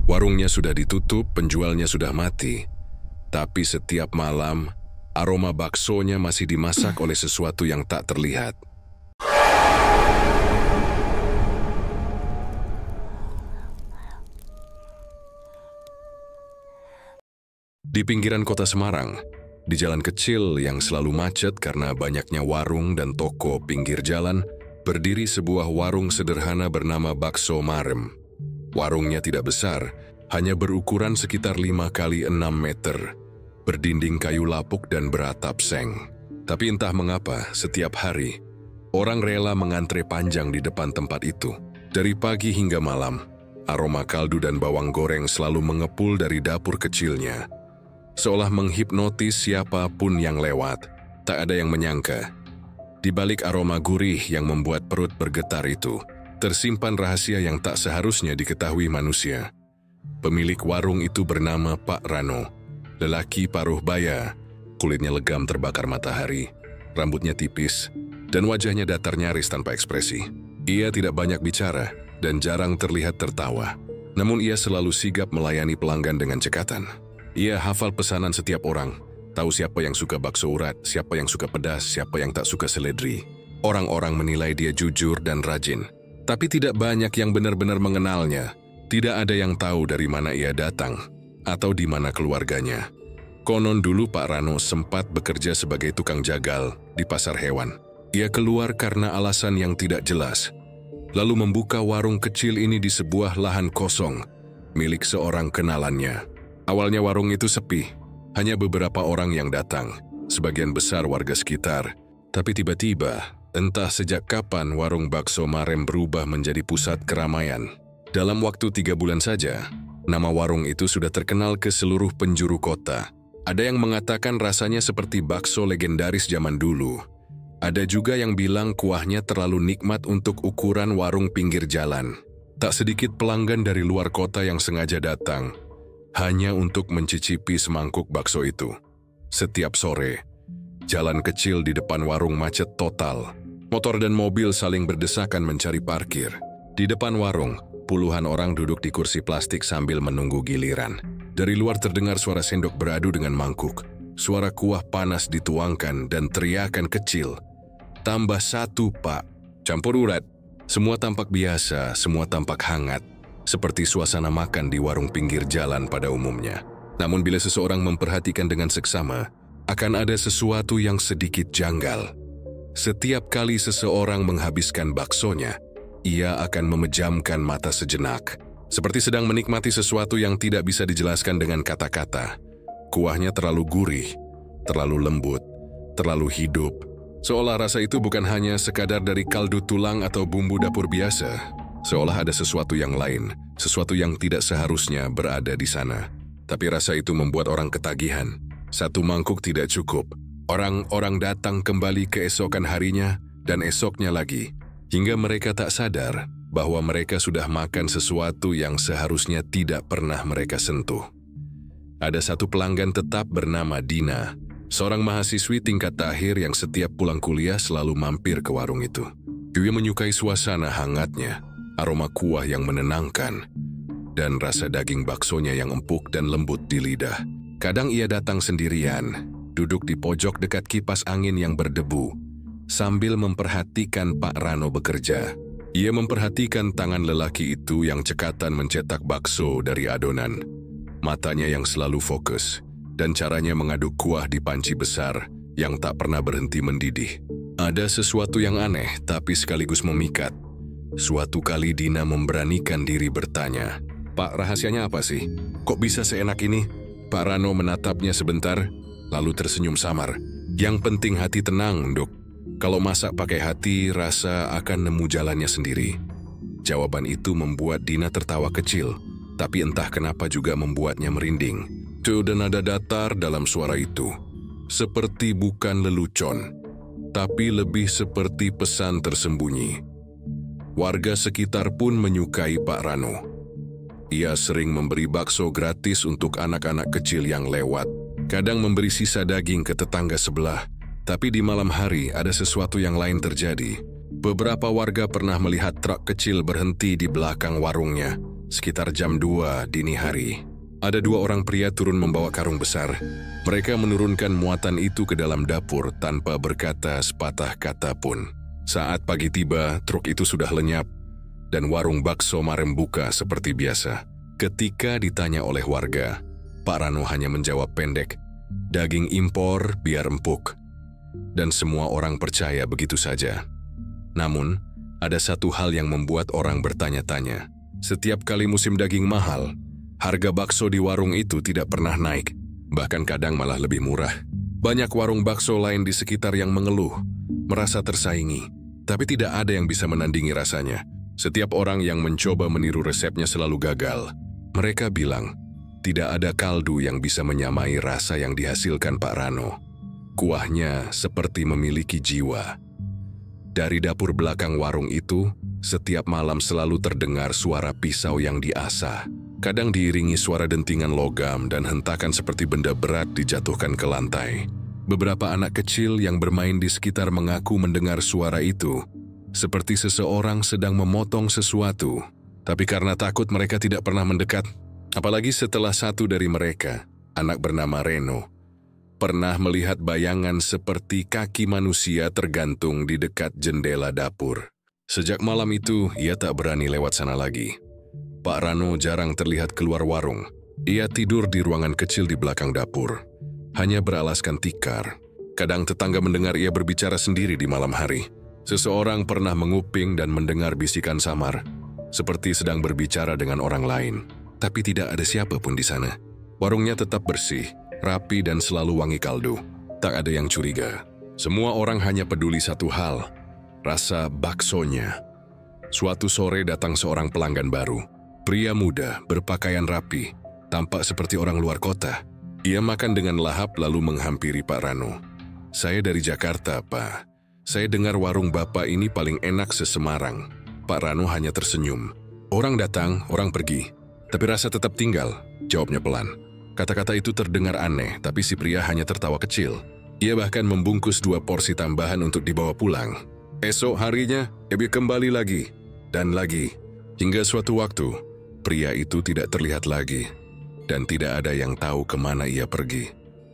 Warungnya sudah ditutup, penjualnya sudah mati. Tapi setiap malam, aroma baksonya masih dimasak oleh sesuatu yang tak terlihat. Di pinggiran kota Semarang, di jalan kecil yang selalu macet karena banyaknya warung dan toko pinggir jalan, berdiri sebuah warung sederhana bernama Bakso Marem. Warungnya tidak besar, hanya berukuran sekitar 5 kali 6 meter, berdinding kayu lapuk dan beratap seng. Tapi entah mengapa, setiap hari, orang rela mengantre panjang di depan tempat itu. Dari pagi hingga malam, aroma kaldu dan bawang goreng selalu mengepul dari dapur kecilnya. Seolah menghipnotis siapapun yang lewat, tak ada yang menyangka. Di balik aroma gurih yang membuat perut bergetar itu, tersimpan rahasia yang tak seharusnya diketahui manusia. Pemilik warung itu bernama Pak Rano, lelaki paruh baya, kulitnya legam terbakar matahari, rambutnya tipis, dan wajahnya datar nyaris tanpa ekspresi. Ia tidak banyak bicara dan jarang terlihat tertawa, namun ia selalu sigap melayani pelanggan dengan cekatan. Ia hafal pesanan setiap orang, tahu siapa yang suka bakso urat, siapa yang suka pedas, siapa yang tak suka seledri. Orang-orang menilai dia jujur dan rajin. Tapi tidak banyak yang benar-benar mengenalnya. Tidak ada yang tahu dari mana ia datang atau di mana keluarganya. Konon dulu Pak Rano sempat bekerja sebagai tukang jagal di pasar hewan. Ia keluar karena alasan yang tidak jelas, lalu membuka warung kecil ini di sebuah lahan kosong milik seorang kenalannya. Awalnya warung itu sepi, hanya beberapa orang yang datang, sebagian besar warga sekitar. Tapi tiba-tiba, entah sejak kapan warung Bakso Marem berubah menjadi pusat keramaian. Dalam waktu 3 bulan saja, nama warung itu sudah terkenal ke seluruh penjuru kota. Ada yang mengatakan rasanya seperti bakso legendaris zaman dulu. Ada juga yang bilang kuahnya terlalu nikmat untuk ukuran warung pinggir jalan. Tak sedikit pelanggan dari luar kota yang sengaja datang, hanya untuk mencicipi semangkuk bakso itu. Setiap sore, jalan kecil di depan warung macet total. Motor dan mobil saling berdesakan mencari parkir. Di depan warung, puluhan orang duduk di kursi plastik sambil menunggu giliran. Dari luar terdengar suara sendok beradu dengan mangkuk. Suara kuah panas dituangkan dan teriakan kecil. "Tambah 1, Pak. Campur urat." Semua tampak biasa, semua tampak hangat, seperti suasana makan di warung pinggir jalan pada umumnya. Namun bila seseorang memperhatikan dengan seksama, akan ada sesuatu yang sedikit janggal. Setiap kali seseorang menghabiskan baksonya, ia akan memejamkan mata sejenak, seperti sedang menikmati sesuatu yang tidak bisa dijelaskan dengan kata-kata. Kuahnya terlalu gurih, terlalu lembut, terlalu hidup, seolah rasa itu bukan hanya sekadar dari kaldu tulang atau bumbu dapur biasa, seolah ada sesuatu yang lain, sesuatu yang tidak seharusnya berada di sana. Tapi rasa itu membuat orang ketagihan. 1 mangkuk tidak cukup. Orang-orang datang kembali keesokan harinya dan esoknya lagi, hingga mereka tak sadar bahwa mereka sudah makan sesuatu yang seharusnya tidak pernah mereka sentuh. Ada satu pelanggan tetap bernama Dina, seorang mahasiswi tingkat akhir yang setiap pulang kuliah selalu mampir ke warung itu. Dia menyukai suasana hangatnya, aroma kuah yang menenangkan, dan rasa daging baksonya yang empuk dan lembut di lidah. Kadang ia datang sendirian, duduk di pojok dekat kipas angin yang berdebu, sambil memperhatikan Pak Rano bekerja. Ia memperhatikan tangan lelaki itu yang cekatan mencetak bakso dari adonan, matanya yang selalu fokus, dan caranya mengaduk kuah di panci besar yang tak pernah berhenti mendidih. Ada sesuatu yang aneh tapi sekaligus memikat. Suatu kali Dina memberanikan diri bertanya, "Pak, rahasianya apa sih? Kok bisa seenak ini?" Pak Rano menatapnya sebentar, lalu tersenyum samar. "Yang penting hati tenang, Dok. Kalau masak pakai hati, rasa akan nemu jalannya sendiri." Jawaban itu membuat Dina tertawa kecil, tapi entah kenapa juga membuatnya merinding. Ada nada datar dalam suara itu, seperti bukan lelucon, tapi lebih seperti pesan tersembunyi. Warga sekitar pun menyukai Pak Rano. Ia sering memberi bakso gratis untuk anak-anak kecil yang lewat, kadang memberi sisa daging ke tetangga sebelah. Tapi di malam hari ada sesuatu yang lain terjadi. Beberapa warga pernah melihat truk kecil berhenti di belakang warungnya, sekitar jam 2 dini hari. Ada 2 orang pria turun membawa karung besar. Mereka menurunkan muatan itu ke dalam dapur tanpa berkata sepatah kata pun. Saat pagi tiba, truk itu sudah lenyap dan warung bakso Marem buka seperti biasa. Ketika ditanya oleh warga, Pak Rano hanya menjawab pendek, "Daging impor biar empuk." Dan semua orang percaya begitu saja. Namun, ada satu hal yang membuat orang bertanya-tanya. Setiap kali musim daging mahal, harga bakso di warung itu tidak pernah naik, bahkan kadang malah lebih murah. Banyak warung bakso lain di sekitar yang mengeluh, merasa tersaingi, tapi tidak ada yang bisa menandingi rasanya. Setiap orang yang mencoba meniru resepnya selalu gagal. Mereka bilang, tidak ada kaldu yang bisa menyamai rasa yang dihasilkan Pak Rano. Kuahnya seperti memiliki jiwa. Dari dapur belakang warung itu, setiap malam selalu terdengar suara pisau yang diasah. Kadang diiringi suara dentingan logam dan hentakan seperti benda berat dijatuhkan ke lantai. Beberapa anak kecil yang bermain di sekitar mengaku mendengar suara itu, seperti seseorang sedang memotong sesuatu. Tapi karena takut mereka tidak pernah mendekat. Apalagi setelah satu dari mereka, anak bernama Reno, pernah melihat bayangan seperti kaki manusia tergantung di dekat jendela dapur. Sejak malam itu, ia tak berani lewat sana lagi. Pak Rano jarang terlihat keluar warung. Ia tidur di ruangan kecil di belakang dapur, hanya beralaskan tikar. Kadang tetangga mendengar ia berbicara sendiri di malam hari. Seseorang pernah menguping dan mendengar bisikan samar, seperti sedang berbicara dengan orang lain. Tapi tidak ada siapapun di sana. Warungnya tetap bersih, rapi dan selalu wangi kaldu. Tak ada yang curiga. Semua orang hanya peduli satu hal, rasa baksonya. Suatu sore datang seorang pelanggan baru. Pria muda, berpakaian rapi, tampak seperti orang luar kota. Ia makan dengan lahap lalu menghampiri Pak Rano. "Saya dari Jakarta, Pak. Saya dengar warung Bapak ini paling enak se-Semarang." Pak Rano hanya tersenyum. "Orang datang, orang pergi. Tapi rasa tetap tinggal," jawabnya pelan. Kata-kata itu terdengar aneh, tapi si pria hanya tertawa kecil. Ia bahkan membungkus 2 porsi tambahan untuk dibawa pulang. Esok harinya, ia kembali lagi, dan lagi. Hingga suatu waktu, pria itu tidak terlihat lagi, dan tidak ada yang tahu kemana ia pergi.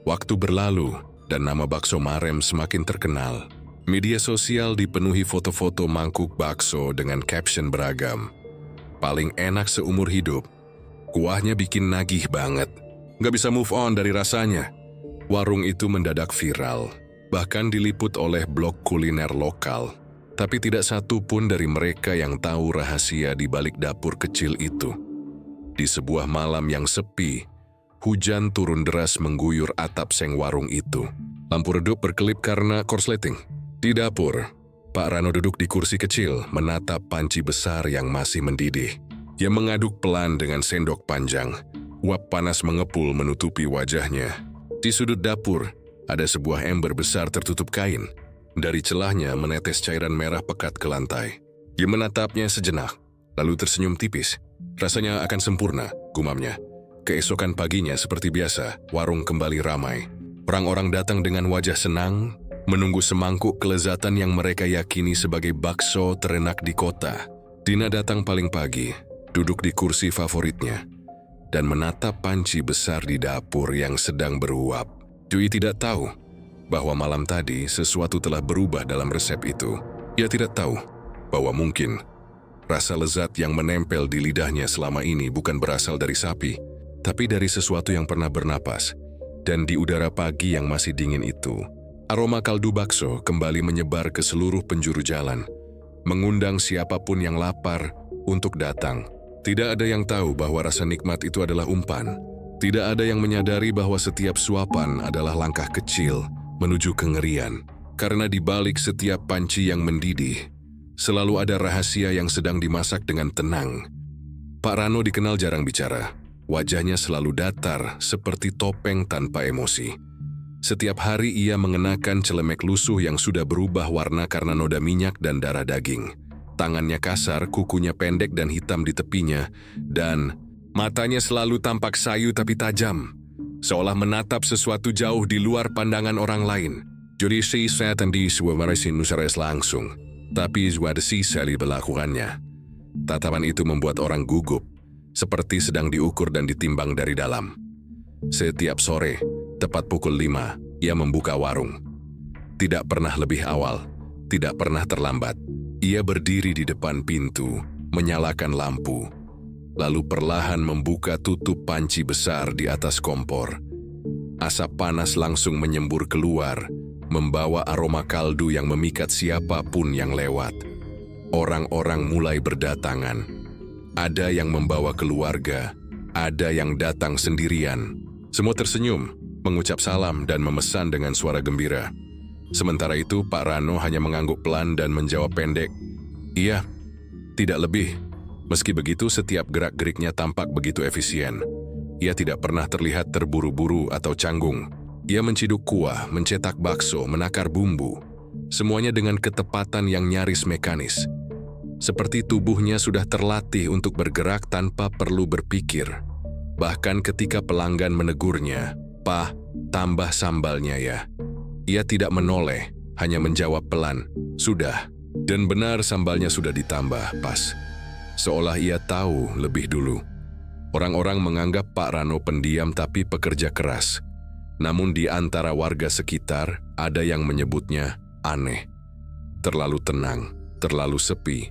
Waktu berlalu, dan nama bakso Marem semakin terkenal. Media sosial dipenuhi foto-foto mangkuk bakso dengan caption beragam. "Paling enak seumur hidup. Kuahnya bikin nagih banget. Nggak bisa move on dari rasanya." Warung itu mendadak viral, bahkan diliput oleh blog kuliner lokal. Tapi tidak satu pun dari mereka yang tahu rahasia di balik dapur kecil itu. Di sebuah malam yang sepi, hujan turun deras mengguyur atap seng warung itu. Lampu redup berkelip karena korsleting. Di dapur, Pak Rano duduk di kursi kecil menatap panci besar yang masih mendidih. Ia mengaduk pelan dengan sendok panjang. Uap panas mengepul menutupi wajahnya. Di sudut dapur, ada sebuah ember besar tertutup kain. Dari celahnya menetes cairan merah pekat ke lantai. Ia menatapnya sejenak, lalu tersenyum tipis. Rasanya akan sempurna, gumamnya. Keesokan paginya seperti biasa, warung kembali ramai. Orang-orang datang dengan wajah senang, menunggu semangkuk kelezatan yang mereka yakini sebagai bakso terenak di kota. Dina datang paling pagi, duduk di kursi favoritnya, dan menatap panci besar di dapur yang sedang beruap. Dwi tidak tahu bahwa malam tadi sesuatu telah berubah dalam resep itu. Ia tidak tahu bahwa mungkin rasa lezat yang menempel di lidahnya selama ini bukan berasal dari sapi, tapi dari sesuatu yang pernah bernapas. Dan di udara pagi yang masih dingin itu, aroma kaldu bakso kembali menyebar ke seluruh penjuru jalan, mengundang siapapun yang lapar untuk datang. Tidak ada yang tahu bahwa rasa nikmat itu adalah umpan. Tidak ada yang menyadari bahwa setiap suapan adalah langkah kecil menuju kengerian. Karena di balik setiap panci yang mendidih, selalu ada rahasia yang sedang dimasak dengan tenang. Pak Rano dikenal jarang bicara. Wajahnya selalu datar seperti topeng tanpa emosi. Setiap hari ia mengenakan celemek lusuh yang sudah berubah warna karena noda minyak dan darah daging. Tangannya kasar, kukunya pendek dan hitam di tepinya, dan matanya selalu tampak sayu tapi tajam, seolah menatap sesuatu jauh di luar pandangan orang lain. Jadi saya tadi marasin nusares langsung, tapi ada sisa di berlakuannya. Tatapan itu membuat orang gugup. seperti sedang diukur dan ditimbang dari dalam. Setiap sore, tepat pukul 5, ia membuka warung. Tidak pernah lebih awal, tidak pernah terlambat. Ia berdiri di depan pintu, menyalakan lampu, lalu perlahan membuka tutup panci besar di atas kompor. Asap panas langsung menyembur keluar, membawa aroma kaldu yang memikat siapapun yang lewat. Orang-orang mulai berdatangan. Ada yang membawa keluarga, ada yang datang sendirian. Semua tersenyum, mengucap salam dan memesan dengan suara gembira. Sementara itu, Pak Rano hanya mengangguk pelan dan menjawab pendek, "Iya, tidak lebih." Meski begitu, setiap gerak-geriknya tampak begitu efisien. Ia tidak pernah terlihat terburu-buru atau canggung. Ia menciduk kuah, mencetak bakso, menakar bumbu. Semuanya dengan ketepatan yang nyaris mekanis. Seperti tubuhnya sudah terlatih untuk bergerak tanpa perlu berpikir. Bahkan ketika pelanggan menegurnya, "Pak, tambah sambalnya ya." Ia tidak menoleh, hanya menjawab pelan, "Sudah." Dan benar sambalnya sudah ditambah pas. Seolah ia tahu lebih dulu. Orang-orang menganggap Pak Rano pendiam tapi pekerja keras. Namun di antara warga sekitar ada yang menyebutnya aneh. Terlalu tenang, terlalu sepi,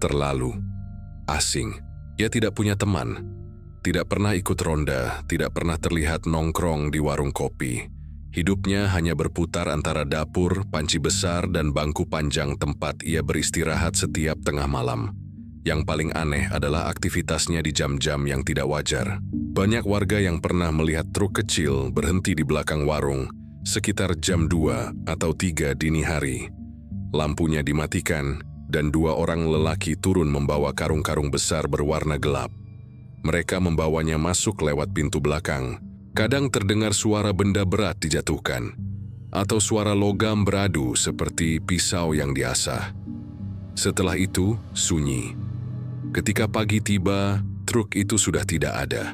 terlalu asing. Ia tidak punya teman, tidak pernah ikut ronda, tidak pernah terlihat nongkrong di warung kopi. Hidupnya hanya berputar antara dapur, panci besar, dan bangku panjang tempat ia beristirahat setiap tengah malam. Yang paling aneh adalah aktivitasnya di jam-jam yang tidak wajar. Banyak warga yang pernah melihat truk kecil berhenti di belakang warung sekitar jam 2 atau 3 dini hari. Lampunya dimatikan dan 2 orang lelaki turun membawa karung-karung besar berwarna gelap. Mereka membawanya masuk lewat pintu belakang. Kadang terdengar suara benda berat dijatuhkan, atau suara logam beradu seperti pisau yang diasah. Setelah itu, sunyi. Ketika pagi tiba, truk itu sudah tidak ada.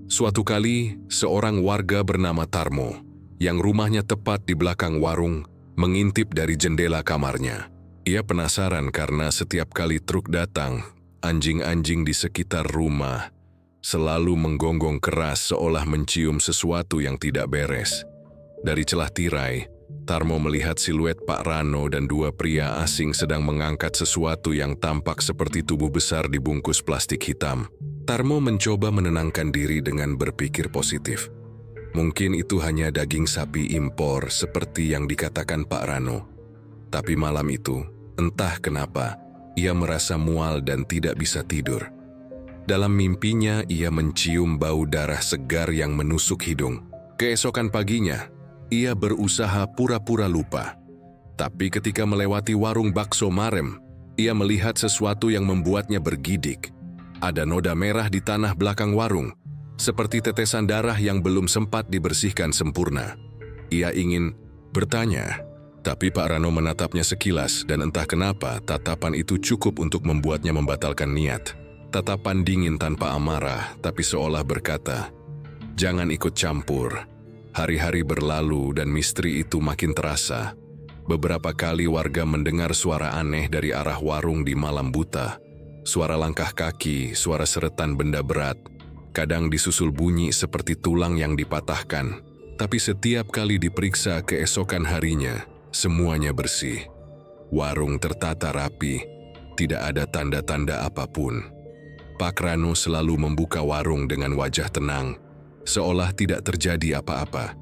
Suatu kali, seorang warga bernama Tarmo, yang rumahnya tepat di belakang warung, mengintip dari jendela kamarnya. Ia penasaran karena setiap kali truk datang, anjing-anjing di sekitar rumah selalu menggonggong keras seolah mencium sesuatu yang tidak beres. Dari celah tirai, Tarmo melihat siluet Pak Rano dan 2 pria asing sedang mengangkat sesuatu yang tampak seperti tubuh besar dibungkus plastik hitam. Tarmo mencoba menenangkan diri dengan berpikir positif. Mungkin itu hanya daging sapi impor seperti yang dikatakan Pak Rano. Tapi malam itu, entah kenapa, ia merasa mual dan tidak bisa tidur. Dalam mimpinya, ia mencium bau darah segar yang menusuk hidung. Keesokan paginya, ia berusaha pura-pura lupa. Tapi ketika melewati warung bakso Marem, ia melihat sesuatu yang membuatnya bergidik. Ada noda merah di tanah belakang warung, seperti tetesan darah yang belum sempat dibersihkan sempurna. Ia ingin bertanya, tapi Pak Rano menatapnya sekilas dan entah kenapa tatapan itu cukup untuk membuatnya membatalkan niat. Tatapan dingin tanpa amarah, tapi seolah berkata, "Jangan ikut campur." Hari-hari berlalu dan misteri itu makin terasa. Beberapa kali warga mendengar suara aneh dari arah warung di malam buta. Suara langkah kaki, suara seretan benda berat. Kadang disusul bunyi seperti tulang yang dipatahkan. Tapi setiap kali diperiksa keesokan harinya, semuanya bersih. Warung tertata rapi, tidak ada tanda-tanda apapun. Pak Rano selalu membuka warung dengan wajah tenang, seolah tidak terjadi apa-apa.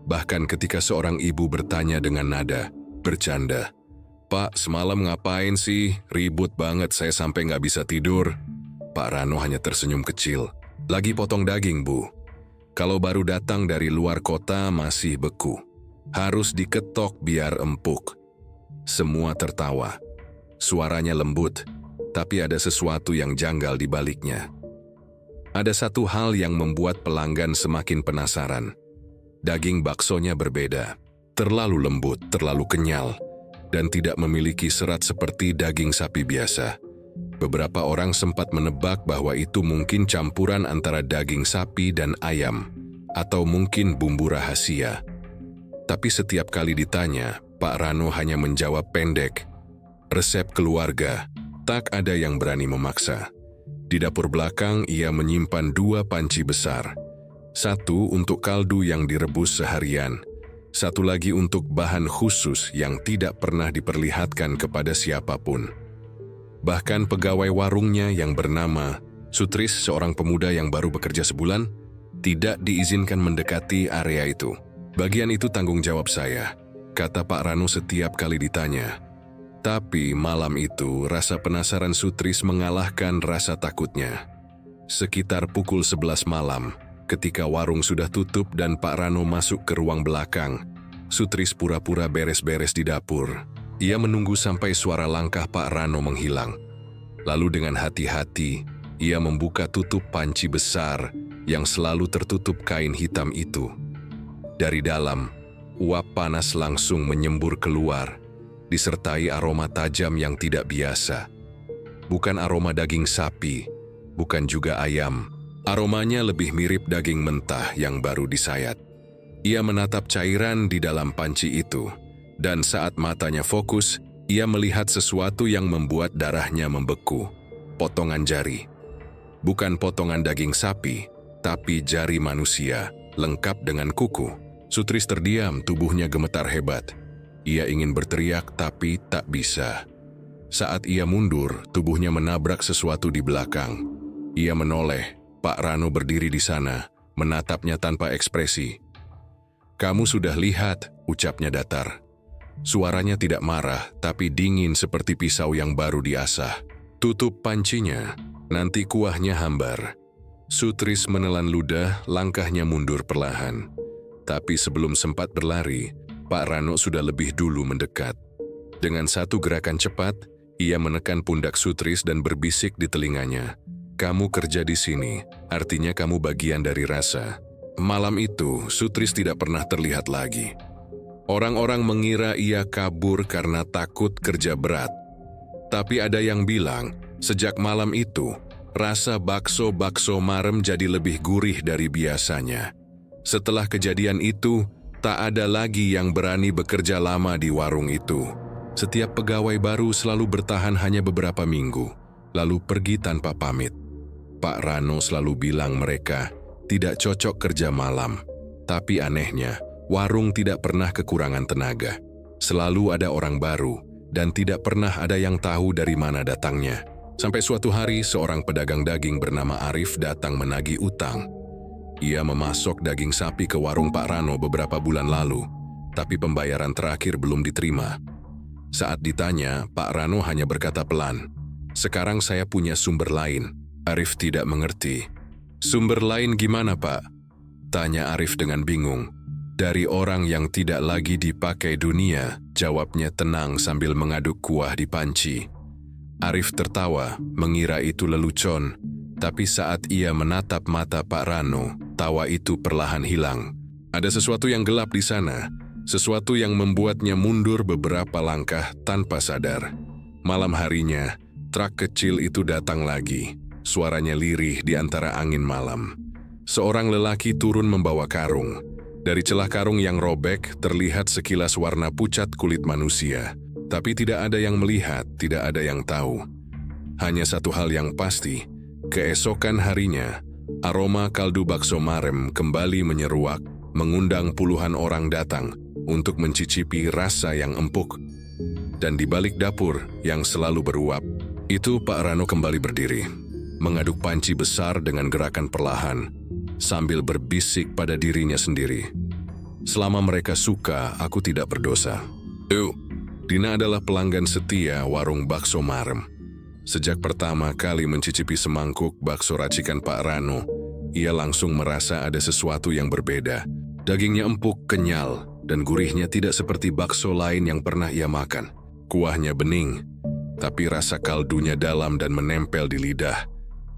Bahkan ketika seorang ibu bertanya dengan nada bercanda, "Pak, semalam ngapain sih? Ribut banget, saya sampai nggak bisa tidur." Pak Rano hanya tersenyum kecil. "Lagi potong daging, Bu. Kalau baru datang dari luar kota masih beku. Harus diketok biar empuk." Semua tertawa. Suaranya lembut, tapi ada sesuatu yang janggal di baliknya. Ada satu hal yang membuat pelanggan semakin penasaran. Daging baksonya berbeda, terlalu lembut, terlalu kenyal, dan tidak memiliki serat seperti daging sapi biasa. Beberapa orang sempat menebak bahwa itu mungkin campuran antara daging sapi dan ayam, atau mungkin bumbu rahasia. Tapi setiap kali ditanya, Pak Rano hanya menjawab pendek, "Resep keluarga." Tak ada yang berani memaksa. Di dapur belakang, ia menyimpan 2 panci besar. Satu untuk kaldu yang direbus seharian. Satu lagi untuk bahan khusus yang tidak pernah diperlihatkan kepada siapapun. Bahkan pegawai warungnya yang bernama Sutris, seorang pemuda yang baru bekerja sebulan, tidak diizinkan mendekati area itu. Bagian itu tanggung jawab saya, kata Pak Rano setiap kali ditanya. Tapi malam itu rasa penasaran Sutris mengalahkan rasa takutnya. Sekitar pukul 11 malam, ketika warung sudah tutup dan Pak Rano masuk ke ruang belakang, Sutris pura-pura beres-beres di dapur. Ia menunggu sampai suara langkah Pak Rano menghilang. Lalu dengan hati-hati, ia membuka tutup panci besar yang selalu tertutup kain hitam itu. Dari dalam, uap panas langsung menyembur keluar, disertai aroma tajam yang tidak biasa. Bukan aroma daging sapi, bukan juga ayam. Aromanya lebih mirip daging mentah yang baru disayat. Ia menatap cairan di dalam panci itu, dan saat matanya fokus, ia melihat sesuatu yang membuat darahnya membeku. Potongan jari. Bukan potongan daging sapi, tapi jari manusia, lengkap dengan kuku. Sutris terdiam, tubuhnya gemetar hebat. Ia ingin berteriak, tapi tak bisa. Saat ia mundur, tubuhnya menabrak sesuatu di belakang. Ia menoleh. Pak Rano berdiri di sana, menatapnya tanpa ekspresi. "Kamu sudah lihat," ucapnya datar. Suaranya tidak marah, tapi dingin seperti pisau yang baru diasah. "Tutup pancinya, nanti kuahnya hambar." Sutris menelan ludah, langkahnya mundur perlahan. Tapi sebelum sempat berlari, Pak Rano sudah lebih dulu mendekat. Dengan satu gerakan cepat, ia menekan pundak Sutris dan berbisik di telinganya. "Kamu kerja di sini, artinya kamu bagian dari rasa." Malam itu, Sutris tidak pernah terlihat lagi. Orang-orang mengira ia kabur karena takut kerja berat. Tapi ada yang bilang, sejak malam itu, rasa bakso Marem jadi lebih gurih dari biasanya. Setelah kejadian itu, tak ada lagi yang berani bekerja lama di warung itu. Setiap pegawai baru selalu bertahan hanya beberapa minggu, lalu pergi tanpa pamit. Pak Rano selalu bilang mereka tidak cocok kerja malam. Tapi anehnya, warung tidak pernah kekurangan tenaga. Selalu ada orang baru, dan tidak pernah ada yang tahu dari mana datangnya. Sampai suatu hari, seorang pedagang daging bernama Arif datang menagih utang. Ia memasok daging sapi ke warung Pak Rano beberapa bulan lalu, tapi pembayaran terakhir belum diterima. Saat ditanya, Pak Rano hanya berkata pelan, "Sekarang saya punya sumber lain." Arif tidak mengerti. "Sumber lain gimana, Pak?" tanya Arif dengan bingung. "Dari orang yang tidak lagi dipakai dunia," jawabnya tenang sambil mengaduk kuah di panci. Arif tertawa, mengira itu lelucon, tapi saat ia menatap mata Pak Rano, tawa itu perlahan hilang. Ada sesuatu yang gelap di sana, sesuatu yang membuatnya mundur beberapa langkah tanpa sadar. Malam harinya, truk kecil itu datang lagi. Suaranya lirih di antara angin malam. Seorang lelaki turun membawa karung. Dari celah karung yang robek, terlihat sekilas warna pucat kulit manusia. Tapi tidak ada yang melihat, tidak ada yang tahu. Hanya satu hal yang pasti, keesokan harinya, aroma kaldu bakso Marem kembali menyeruak, mengundang puluhan orang datang untuk mencicipi rasa yang empuk. Dan di balik dapur yang selalu beruap, itu Pak Rano kembali berdiri, mengaduk panci besar dengan gerakan perlahan, sambil berbisik pada dirinya sendiri. "Selama mereka suka, aku tidak berdosa." Dina adalah pelanggan setia warung bakso Marem. Sejak pertama kali mencicipi semangkuk bakso racikan Pak Rano, ia langsung merasa ada sesuatu yang berbeda. Dagingnya empuk, kenyal, dan gurihnya tidak seperti bakso lain yang pernah ia makan. Kuahnya bening, tapi rasa kaldunya dalam dan menempel di lidah.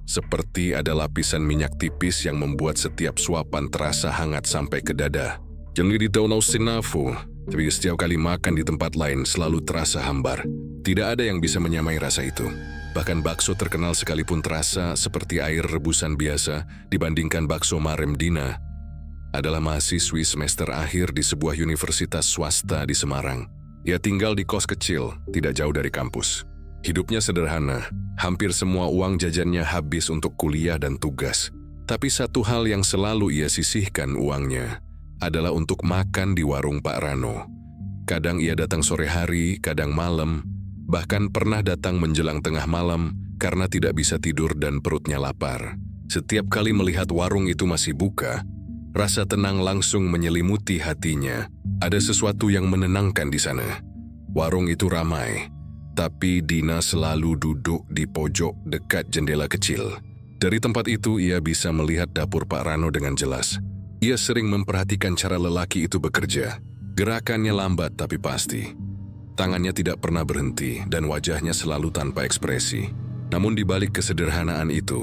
Seperti ada lapisan minyak tipis yang membuat setiap suapan terasa hangat sampai ke dada. Jangan ditau sinafu, tapi setiap kali makan di tempat lain selalu terasa hambar. Tidak ada yang bisa menyamai rasa itu. Bahkan bakso terkenal sekalipun terasa seperti air rebusan biasa dibandingkan bakso Marem. Dina adalah mahasiswi semester akhir di sebuah universitas swasta di Semarang. Ia tinggal di kos kecil, tidak jauh dari kampus. Hidupnya sederhana, hampir semua uang jajannya habis untuk kuliah dan tugas. Tapi satu hal yang selalu ia sisihkan uangnya adalah untuk makan di warung Pak Rano. Kadang ia datang sore hari, kadang malam, bahkan pernah datang menjelang tengah malam karena tidak bisa tidur dan perutnya lapar. Setiap kali melihat warung itu masih buka, rasa tenang langsung menyelimuti hatinya. Ada sesuatu yang menenangkan di sana. Warung itu ramai, tapi Dina selalu duduk di pojok dekat jendela kecil. Dari tempat itu ia bisa melihat dapur Pak Rano dengan jelas. Ia sering memperhatikan cara lelaki itu bekerja. Gerakannya lambat tapi pasti. Tangannya tidak pernah berhenti dan wajahnya selalu tanpa ekspresi. Namun di balik kesederhanaan itu,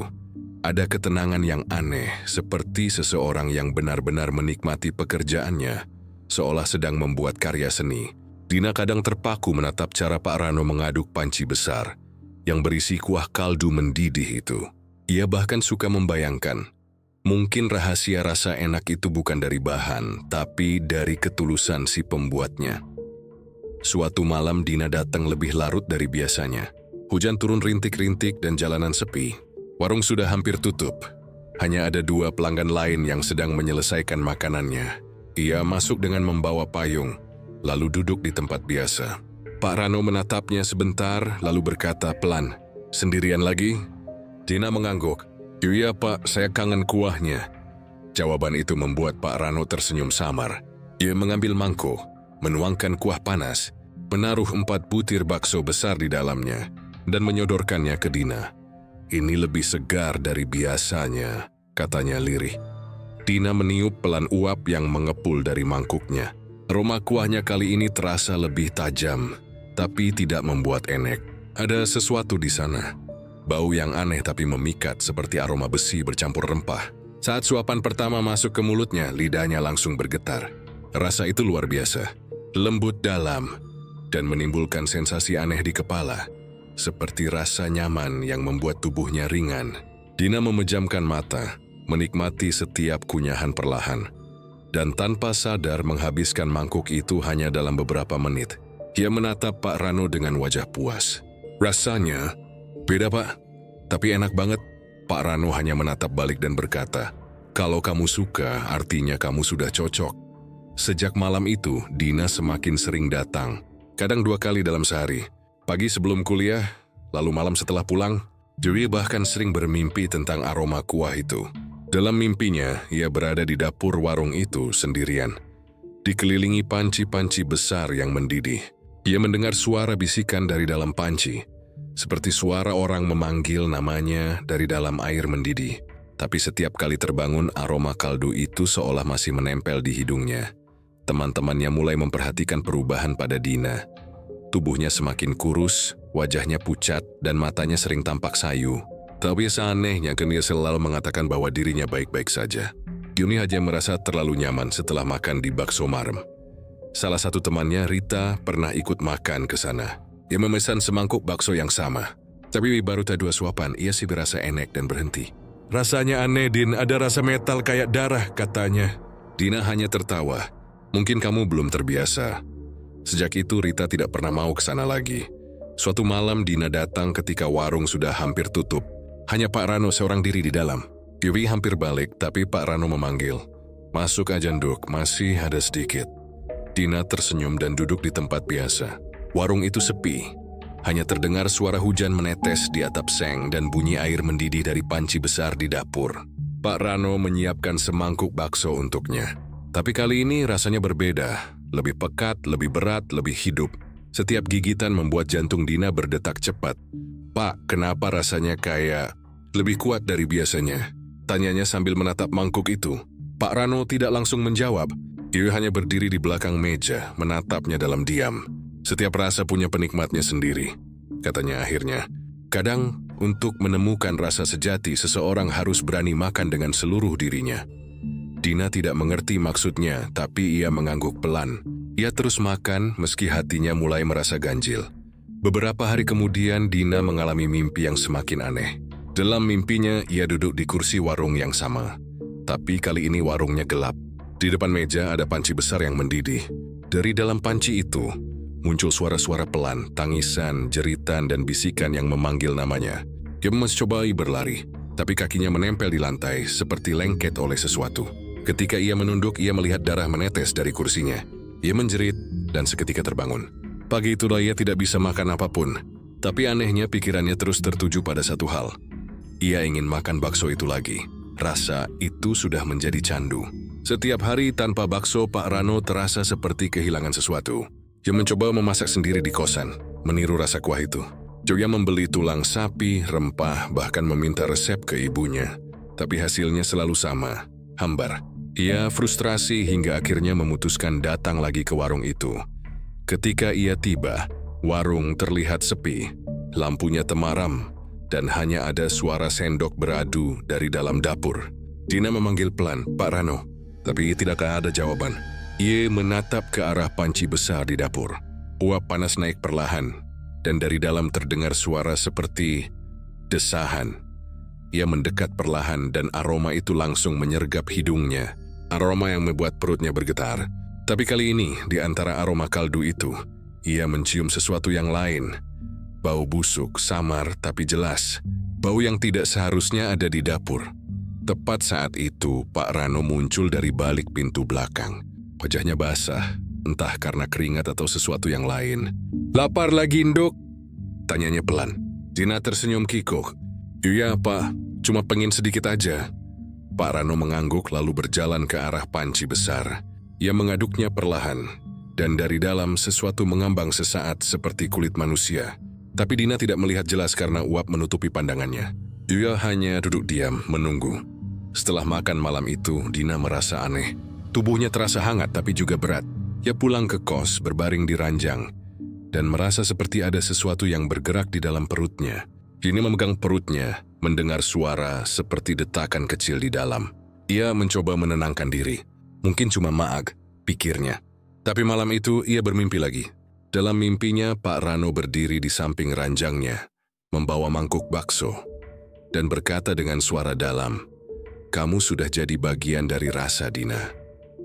ada ketenangan yang aneh, seperti seseorang yang benar-benar menikmati pekerjaannya, seolah sedang membuat karya seni. Dina kadang terpaku menatap cara Pak Rano mengaduk panci besar yang berisi kuah kaldu mendidih itu. Ia bahkan suka membayangkan, mungkin rahasia rasa enak itu bukan dari bahan, tapi dari ketulusan si pembuatnya. Suatu malam Dina datang lebih larut dari biasanya. Hujan turun rintik-rintik dan jalanan sepi. Warung sudah hampir tutup. Hanya ada 2 pelanggan lain yang sedang menyelesaikan makanannya. Ia masuk dengan membawa payung, lalu duduk di tempat biasa. Pak Rano menatapnya sebentar, lalu berkata pelan, "Sendirian lagi?" Dina mengangguk. "Iya Pak, saya kangen kuahnya." Jawaban itu membuat Pak Rano tersenyum samar. Ia mengambil mangkuk, menuangkan kuah panas, menaruh 4 butir bakso besar di dalamnya, dan menyodorkannya ke Dina. "Ini lebih segar dari biasanya," katanya lirih. Dina meniup pelan uap yang mengepul dari mangkuknya. Aroma kuahnya kali ini terasa lebih tajam, tapi tidak membuat enek. Ada sesuatu di sana. Bau yang aneh tapi memikat seperti aroma besi bercampur rempah. Saat suapan pertama masuk ke mulutnya, lidahnya langsung bergetar. Rasa itu luar biasa, lembut dalam, dan menimbulkan sensasi aneh di kepala, seperti rasa nyaman yang membuat tubuhnya ringan. Dina memejamkan mata, menikmati setiap kunyahan perlahan, dan tanpa sadar menghabiskan mangkuk itu hanya dalam beberapa menit. Ia menatap Pak Rano dengan wajah puas. "Rasanya beda Pak, tapi enak banget." Pak Rano hanya menatap balik dan berkata, "Kalau kamu suka, artinya kamu sudah cocok." Sejak malam itu, Dina semakin sering datang, kadang 2 kali dalam sehari. Pagi sebelum kuliah, lalu malam setelah pulang. Dia bahkan sering bermimpi tentang aroma kuah itu. Dalam mimpinya, ia berada di dapur warung itu sendirian, dikelilingi panci-panci besar yang mendidih. Ia mendengar suara bisikan dari dalam panci, seperti suara orang memanggil namanya dari dalam air mendidih. Tapi setiap kali terbangun, aroma kaldu itu seolah masih menempel di hidungnya. Teman-temannya mulai memperhatikan perubahan pada Dina. Tubuhnya semakin kurus, wajahnya pucat, dan matanya sering tampak sayu. Tapi seanehnya, dia selalu mengatakan bahwa dirinya baik-baik saja. Yuni hanya merasa terlalu nyaman setelah makan di bakso marem. Salah satu temannya, Rita, pernah ikut makan ke sana. Ia memesan semangkuk bakso yang sama. Tapi baru 2 suapan, ia sih berasa enek dan berhenti. "Rasanya aneh, Din, ada rasa metal kayak darah," katanya. Dina hanya tertawa. "Mungkin kamu belum terbiasa." Sejak itu Rita tidak pernah mau ke sana lagi. Suatu malam Dina datang ketika warung sudah hampir tutup. Hanya Pak Rano seorang diri di dalam. Yui hampir balik, tapi Pak Rano memanggil, "Masuk aja Nduk, masih ada sedikit." Dina tersenyum dan duduk di tempat biasa. Warung itu sepi. Hanya terdengar suara hujan menetes di atap seng dan bunyi air mendidih dari panci besar di dapur. Pak Rano menyiapkan semangkuk bakso untuknya. Tapi kali ini rasanya berbeda. Lebih pekat, lebih berat, lebih hidup. Setiap gigitan membuat jantung Dina berdetak cepat. "Pak, kenapa rasanya kayak lebih kuat dari biasanya?" tanyanya sambil menatap mangkuk itu. Pak Rano tidak langsung menjawab. Ia hanya berdiri di belakang meja, menatapnya dalam diam. "Setiap rasa punya penikmatnya sendiri," katanya akhirnya. "Kadang, untuk menemukan rasa sejati, seseorang harus berani makan dengan seluruh dirinya." Dina tidak mengerti maksudnya, tapi ia mengangguk pelan. Ia terus makan meski hatinya mulai merasa ganjil. Beberapa hari kemudian, Dina mengalami mimpi yang semakin aneh. Dalam mimpinya, ia duduk di kursi warung yang sama. Tapi kali ini warungnya gelap. Di depan meja ada panci besar yang mendidih. Dari dalam panci itu, Muncul suara-suara pelan, tangisan, jeritan, dan bisikan yang memanggil namanya. Ia mencoba berlari, tapi kakinya menempel di lantai seperti lengket oleh sesuatu. Ketika ia menunduk, ia melihat darah menetes dari kursinya. Ia menjerit dan seketika terbangun. Pagi itulah ia tidak bisa makan apapun, tapi anehnya pikirannya terus tertuju pada satu hal. Ia ingin makan bakso itu lagi. Rasa itu sudah menjadi candu. Setiap hari tanpa bakso, Pak Rano terasa seperti kehilangan sesuatu. Ia mencoba memasak sendiri di kosan, meniru rasa kuah itu. Ia membeli tulang sapi, rempah, bahkan meminta resep ke ibunya. Tapi hasilnya selalu sama, hambar. Ia frustrasi hingga akhirnya memutuskan datang lagi ke warung itu. Ketika ia tiba, warung terlihat sepi, lampunya temaram, dan hanya ada suara sendok beradu dari dalam dapur. Dina memanggil pelan, "Pak Rano," tapi tidak ada jawaban. Ia menatap ke arah panci besar di dapur. Uap panas naik perlahan, dan dari dalam terdengar suara seperti desahan. Ia mendekat perlahan dan aroma itu langsung menyergap hidungnya. Aroma yang membuat perutnya bergetar. Tapi kali ini, di antara aroma kaldu itu, ia mencium sesuatu yang lain. Bau busuk, samar tapi jelas. Bau yang tidak seharusnya ada di dapur. Tepat saat itu, Pak Rano muncul dari balik pintu belakang. Wajahnya basah, entah karena keringat atau sesuatu yang lain. "Lapar lagi, Nduk?" tanyanya pelan. Dina tersenyum kikuk. "Iya, Pak. Cuma pengen sedikit aja." Pak Rano mengangguk lalu berjalan ke arah panci besar. Ia mengaduknya perlahan, dan dari dalam sesuatu mengambang sesaat seperti kulit manusia. Tapi Dina tidak melihat jelas karena uap menutupi pandangannya. Ia hanya duduk diam, menunggu. Setelah makan malam itu, Dina merasa aneh. Tubuhnya terasa hangat tapi juga berat. Ia pulang ke kos, berbaring di ranjang, dan merasa seperti ada sesuatu yang bergerak di dalam perutnya. Dina memegang perutnya, mendengar suara seperti detakan kecil di dalam. Ia mencoba menenangkan diri. Mungkin cuma maag, pikirnya. Tapi malam itu ia bermimpi lagi. Dalam mimpinya, Pak Rano berdiri di samping ranjangnya, membawa mangkuk bakso, dan berkata dengan suara dalam, "Kamu sudah jadi bagian dari rasa, Dina."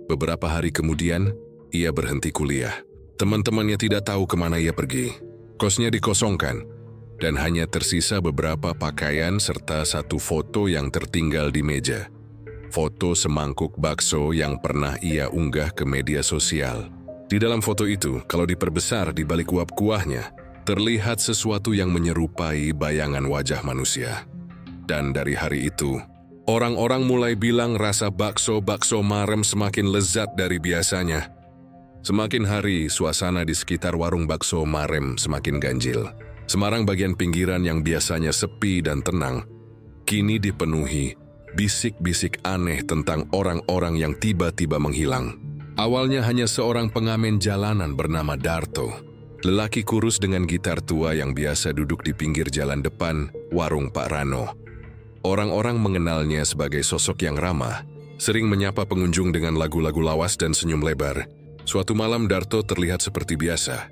Beberapa hari kemudian, ia berhenti kuliah. Teman-temannya tidak tahu kemana ia pergi. Kosnya dikosongkan, dan hanya tersisa beberapa pakaian serta satu foto yang tertinggal di meja. Foto semangkuk bakso yang pernah ia unggah ke media sosial. Di dalam foto itu, kalau diperbesar di balik uap kuahnya, terlihat sesuatu yang menyerupai bayangan wajah manusia. Dan dari hari itu, orang-orang mulai bilang rasa bakso Marem semakin lezat dari biasanya. Semakin hari, suasana di sekitar warung bakso Marem semakin ganjil. Semarang bagian pinggiran yang biasanya sepi dan tenang, kini dipenuhi bisik-bisik aneh tentang orang-orang yang tiba-tiba menghilang. Awalnya hanya seorang pengamen jalanan bernama Darto, lelaki kurus dengan gitar tua yang biasa duduk di pinggir jalan depan warung Pak Rano. Orang-orang mengenalnya sebagai sosok yang ramah, sering menyapa pengunjung dengan lagu-lagu lawas dan senyum lebar. Suatu malam Darto terlihat seperti biasa,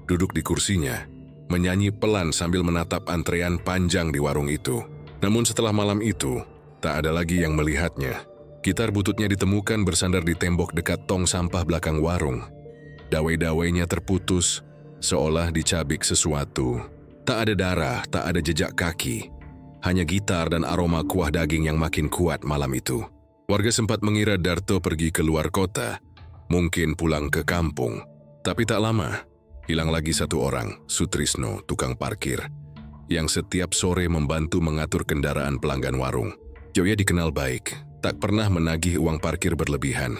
duduk di kursinya, menyanyi pelan sambil menatap antrean panjang di warung itu. Namun setelah malam itu, tak ada lagi yang melihatnya. Gitar bututnya ditemukan bersandar di tembok dekat tong sampah belakang warung. Dawai-dawainya terputus, seolah dicabik sesuatu. Tak ada darah, tak ada jejak kaki. Hanya gitar dan aroma kuah daging yang makin kuat malam itu. Warga sempat mengira Darto pergi ke luar kota, mungkin pulang ke kampung. Tapi tak lama, hilang lagi satu orang, Sutrisno, tukang parkir, yang setiap sore membantu mengatur kendaraan pelanggan warung. Ia dikenal baik, tak pernah menagih uang parkir berlebihan,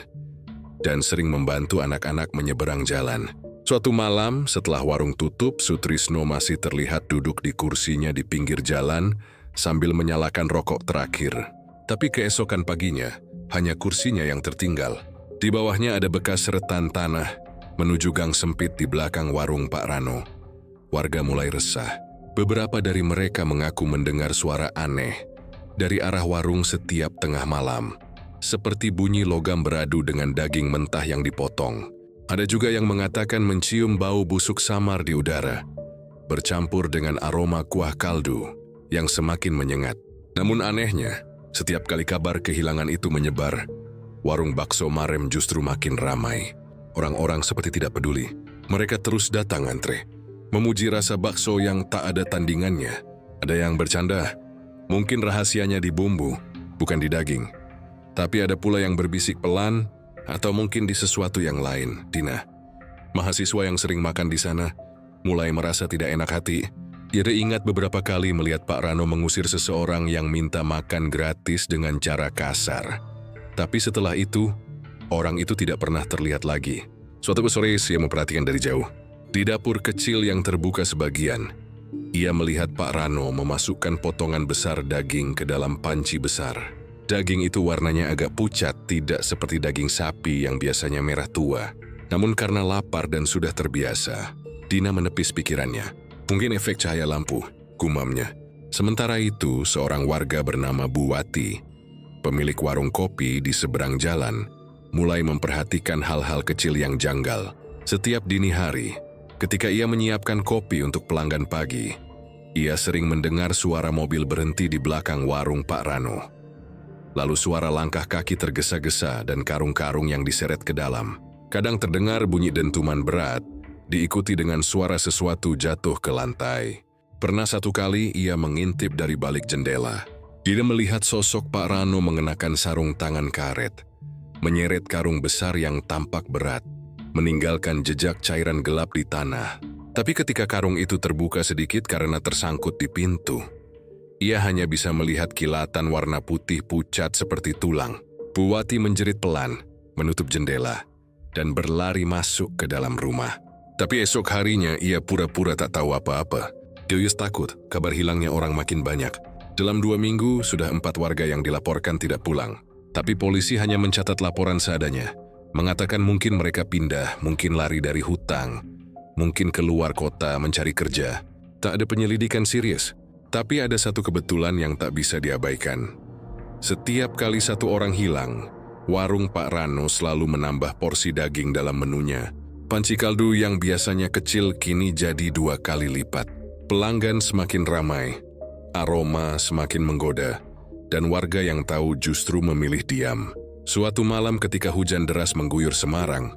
dan sering membantu anak-anak menyeberang jalan. Suatu malam, setelah warung tutup, Sutrisno masih terlihat duduk di kursinya di pinggir jalan, sambil menyalakan rokok terakhir. Tapi keesokan paginya, hanya kursinya yang tertinggal. Di bawahnya ada bekas retan tanah, menuju gang sempit di belakang warung Pak Rano. Warga mulai resah. Beberapa dari mereka mengaku mendengar suara aneh dari arah warung setiap tengah malam, seperti bunyi logam beradu dengan daging mentah yang dipotong. Ada juga yang mengatakan mencium bau busuk samar di udara, bercampur dengan aroma kuah kaldu yang semakin menyengat. Namun anehnya, setiap kali kabar kehilangan itu menyebar, warung bakso Marem justru makin ramai. Orang-orang seperti tidak peduli. Mereka terus datang antre, memuji rasa bakso yang tak ada tandingannya. Ada yang bercanda, mungkin rahasianya di bumbu, bukan di daging. Tapi ada pula yang berbisik pelan, atau mungkin di sesuatu yang lain. Dina, mahasiswa yang sering makan di sana, mulai merasa tidak enak hati. Ia ingat beberapa kali melihat Pak Rano mengusir seseorang yang minta makan gratis dengan cara kasar. Tapi setelah itu, orang itu tidak pernah terlihat lagi. Suatu sore, ia memperhatikan dari jauh. Di dapur kecil yang terbuka sebagian, ia melihat Pak Rano memasukkan potongan besar daging ke dalam panci besar. Daging itu warnanya agak pucat, tidak seperti daging sapi yang biasanya merah tua. Namun karena lapar dan sudah terbiasa, Dina menepis pikirannya. Mungkin efek cahaya lampu, gumamnya. Sementara itu, seorang warga bernama Bu Wati, pemilik warung kopi di seberang jalan, mulai memperhatikan hal-hal kecil yang janggal. Setiap dini hari, ketika ia menyiapkan kopi untuk pelanggan pagi, ia sering mendengar suara mobil berhenti di belakang warung Pak Rano. Lalu suara langkah kaki tergesa-gesa dan karung-karung yang diseret ke dalam. Kadang terdengar bunyi dentuman berat, diikuti dengan suara sesuatu jatuh ke lantai. Pernah satu kali ia mengintip dari balik jendela. Dia melihat sosok Pak Rano mengenakan sarung tangan karet, menyeret karung besar yang tampak berat, meninggalkan jejak cairan gelap di tanah. Tapi ketika karung itu terbuka sedikit karena tersangkut di pintu, ia hanya bisa melihat kilatan warna putih pucat seperti tulang. Bu Wati menjerit pelan, menutup jendela, dan berlari masuk ke dalam rumah. Tapi esok harinya ia pura-pura tak tahu apa-apa. Yuyus takut, kabar hilangnya orang makin banyak. Dalam 2 minggu, sudah 4 warga yang dilaporkan tidak pulang. Tapi polisi hanya mencatat laporan seadanya. Mengatakan mungkin mereka pindah, mungkin lari dari hutang, mungkin keluar kota mencari kerja. Tak ada penyelidikan serius. Tapi ada satu kebetulan yang tak bisa diabaikan. Setiap kali satu orang hilang, warung Pak Rano selalu menambah porsi daging dalam menunya. Panci kaldu yang biasanya kecil kini jadi 2 kali lipat. Pelanggan semakin ramai, aroma semakin menggoda, dan warga yang tahu justru memilih diam. Suatu malam ketika hujan deras mengguyur Semarang,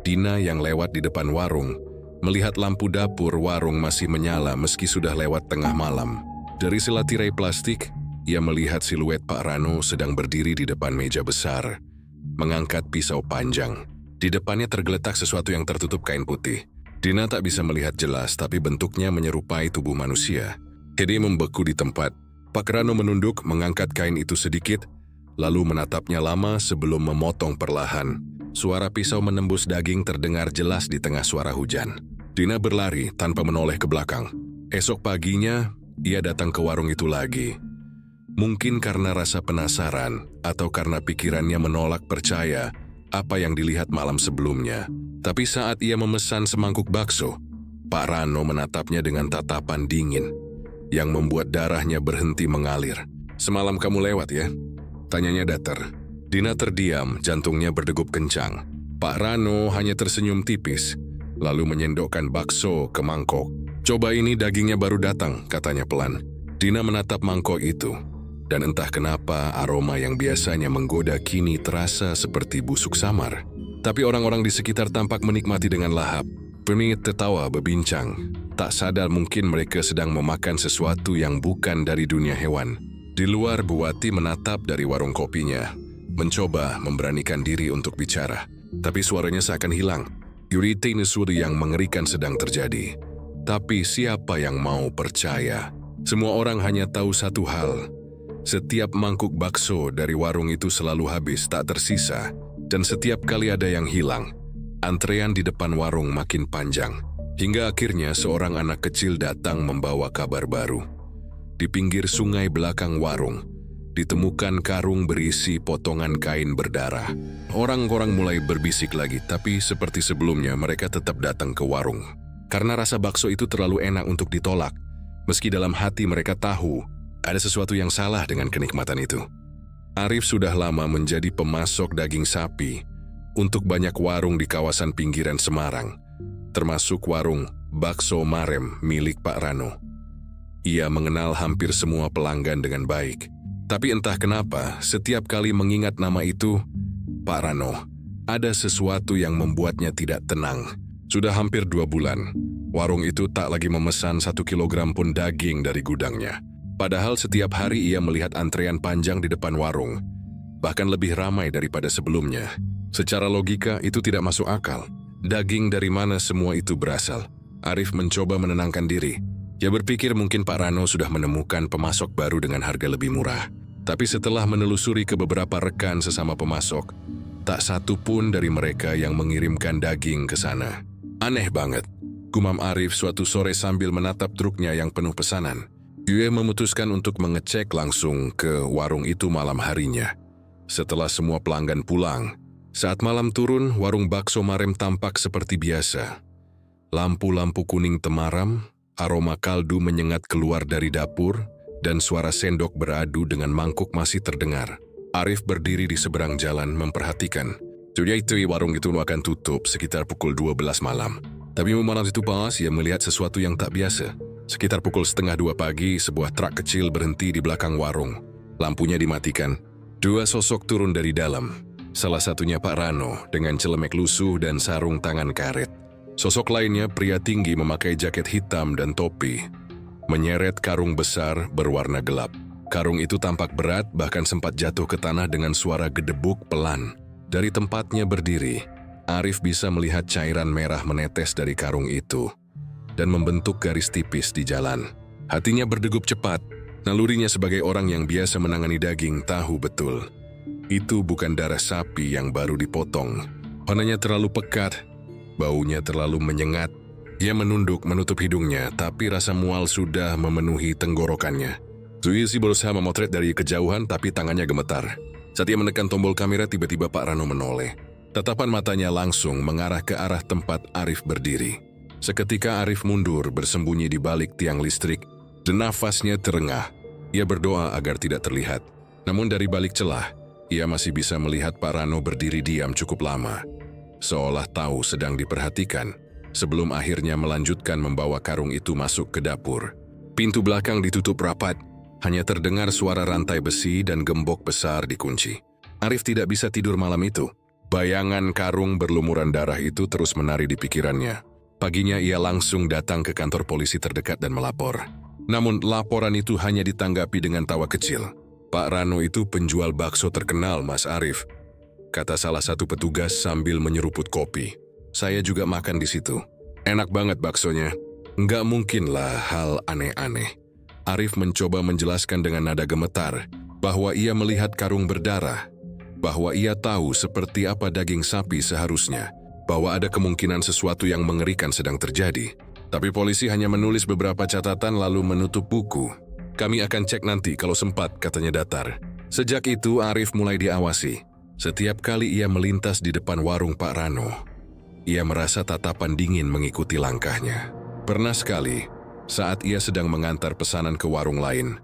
Dina yang lewat di depan warung, melihat lampu dapur warung masih menyala meski sudah lewat tengah malam. Dari sela tirai plastik, ia melihat siluet Pak Rano sedang berdiri di depan meja besar, mengangkat pisau panjang. Di depannya tergeletak sesuatu yang tertutup kain putih. Dina tak bisa melihat jelas, tapi bentuknya menyerupai tubuh manusia. Hedi membeku di tempat. Pak Rano menunduk, mengangkat kain itu sedikit, lalu menatapnya lama sebelum memotong perlahan. Suara pisau menembus daging terdengar jelas di tengah suara hujan. Dina berlari tanpa menoleh ke belakang. Esok paginya, ia datang ke warung itu lagi. Mungkin karena rasa penasaran, atau karena pikirannya menolak percaya apa yang dilihat malam sebelumnya. Tapi saat ia memesan semangkuk bakso, Pak Rano menatapnya dengan tatapan dingin, yang membuat darahnya berhenti mengalir. "Semalam kamu lewat ya?" tanyanya datar. Dina terdiam, jantungnya berdegup kencang. Pak Rano hanya tersenyum tipis, lalu menyendokkan bakso ke mangkok. "Coba ini dagingnya baru datang," katanya pelan. Dina menatap mangkok itu. Dan entah kenapa aroma yang biasanya menggoda kini terasa seperti busuk samar. Tapi orang-orang di sekitar tampak menikmati dengan lahap. Peni tertawa berbincang. Tak sadar mungkin mereka sedang memakan sesuatu yang bukan dari dunia hewan. Di luar, Bu Wati menatap dari warung kopinya, mencoba memberanikan diri untuk bicara. Tapi suaranya seakan hilang. Yurite Nesuri yang mengerikan sedang terjadi. Tapi siapa yang mau percaya? Semua orang hanya tahu satu hal. Setiap mangkuk bakso dari warung itu selalu habis, tak tersisa. Dan setiap kali ada yang hilang, antrean di depan warung makin panjang. Hingga akhirnya seorang anak kecil datang membawa kabar baru. Di pinggir sungai belakang warung, ditemukan karung berisi potongan kain berdarah. Orang-orang mulai berbisik lagi, tapi seperti sebelumnya mereka tetap datang ke warung. Karena rasa bakso itu terlalu enak untuk ditolak, meski dalam hati mereka tahu ada sesuatu yang salah dengan kenikmatan itu. Arif sudah lama menjadi pemasok daging sapi untuk banyak warung di kawasan pinggiran Semarang, termasuk warung Bakso Marem milik Pak Rano. Ia mengenal hampir semua pelanggan dengan baik. Tapi entah kenapa, setiap kali mengingat nama itu, Pak Rano, ada sesuatu yang membuatnya tidak tenang. Sudah hampir 2 bulan, warung itu tak lagi memesan 1 kilogram pun daging dari gudangnya. Padahal setiap hari ia melihat antrean panjang di depan warung, bahkan lebih ramai daripada sebelumnya. Secara logika itu tidak masuk akal. Daging dari mana semua itu berasal? Arif mencoba menenangkan diri. Ia berpikir mungkin Pak Rano sudah menemukan pemasok baru dengan harga lebih murah. Tapi setelah menelusuri ke beberapa rekan sesama pemasok, tak satu pun dari mereka yang mengirimkan daging ke sana. Aneh banget, gumam Arif suatu sore sambil menatap truknya yang penuh pesanan. Ia memutuskan untuk mengecek langsung ke warung itu malam harinya. Setelah semua pelanggan pulang, saat malam turun, warung bakso Marem tampak seperti biasa. Lampu-lampu kuning temaram, aroma kaldu menyengat keluar dari dapur, dan suara sendok beradu dengan mangkuk masih terdengar. Arif berdiri di seberang jalan memperhatikan. Sudah itu warung itu akan tutup sekitar pukul 12 malam. Tapi malam itu pas ia melihat sesuatu yang tak biasa. Sekitar pukul 1:30 pagi, sebuah truk kecil berhenti di belakang warung. Lampunya dimatikan. 2 sosok turun dari dalam. Salah satunya Pak Rano dengan celemek lusuh dan sarung tangan karet. Sosok lainnya pria tinggi memakai jaket hitam dan topi. Menyeret karung besar berwarna gelap. Karung itu tampak berat, bahkan sempat jatuh ke tanah dengan suara gedebuk pelan. Dari tempatnya berdiri, Arif bisa melihat cairan merah menetes dari karung itu dan membentuk garis tipis di jalan. Hatinya berdegup cepat. Nalurinya sebagai orang yang biasa menangani daging tahu betul. Itu bukan darah sapi yang baru dipotong. Warnanya terlalu pekat, baunya terlalu menyengat. Ia menunduk menutup hidungnya, tapi rasa mual sudah memenuhi tenggorokannya. Suisi berusaha memotret dari kejauhan, tapi tangannya gemetar. Saat ia menekan tombol kamera, tiba-tiba Pak Rano menoleh. Tatapan matanya langsung mengarah ke arah tempat Arif berdiri. Seketika Arif mundur bersembunyi di balik tiang listrik, dan nafasnya terengah. Ia berdoa agar tidak terlihat. Namun dari balik celah, ia masih bisa melihat Pak Rano berdiri diam cukup lama, seolah tahu sedang diperhatikan, sebelum akhirnya melanjutkan membawa karung itu masuk ke dapur. Pintu belakang ditutup rapat. Hanya terdengar suara rantai besi dan gembok besar dikunci. Arif tidak bisa tidur malam itu. Bayangan karung berlumuran darah itu terus menari di pikirannya. Paginya ia langsung datang ke kantor polisi terdekat dan melapor. Namun laporan itu hanya ditanggapi dengan tawa kecil. Pak Rano itu penjual bakso terkenal, Mas Arif, kata salah satu petugas sambil menyeruput kopi. Saya juga makan di situ. Enak banget baksonya. Nggak mungkinlah hal aneh-aneh. Arif mencoba menjelaskan dengan nada gemetar bahwa ia melihat karung berdarah, bahwa ia tahu seperti apa daging sapi seharusnya, bahwa ada kemungkinan sesuatu yang mengerikan sedang terjadi. Tapi polisi hanya menulis beberapa catatan lalu menutup buku. Kami akan cek nanti kalau sempat, katanya datar. Sejak itu Arif mulai diawasi. Setiap kali ia melintas di depan warung Pak Rano, ia merasa tatapan dingin mengikuti langkahnya. Pernah sekali, saat ia sedang mengantar pesanan ke warung lain,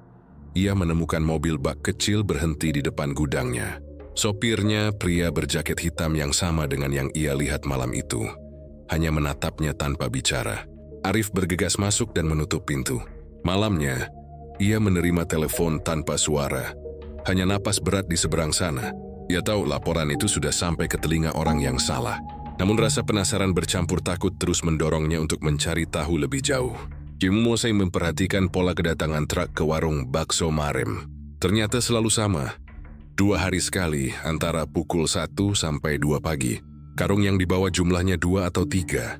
ia menemukan mobil bak kecil berhenti di depan gudangnya. Sopirnya, pria berjaket hitam yang sama dengan yang ia lihat malam itu, hanya menatapnya tanpa bicara. Arif bergegas masuk dan menutup pintu. Malamnya, ia menerima telepon tanpa suara. Hanya napas berat di seberang sana. Ia tahu laporan itu sudah sampai ke telinga orang yang salah. Namun rasa penasaran bercampur takut terus mendorongnya untuk mencari tahu lebih jauh. Jimosei memperhatikan pola kedatangan truk ke warung bakso Marem. Ternyata selalu sama. 2 hari sekali antara pukul 1 sampai 2 pagi. Karung yang dibawa jumlahnya 2 atau 3.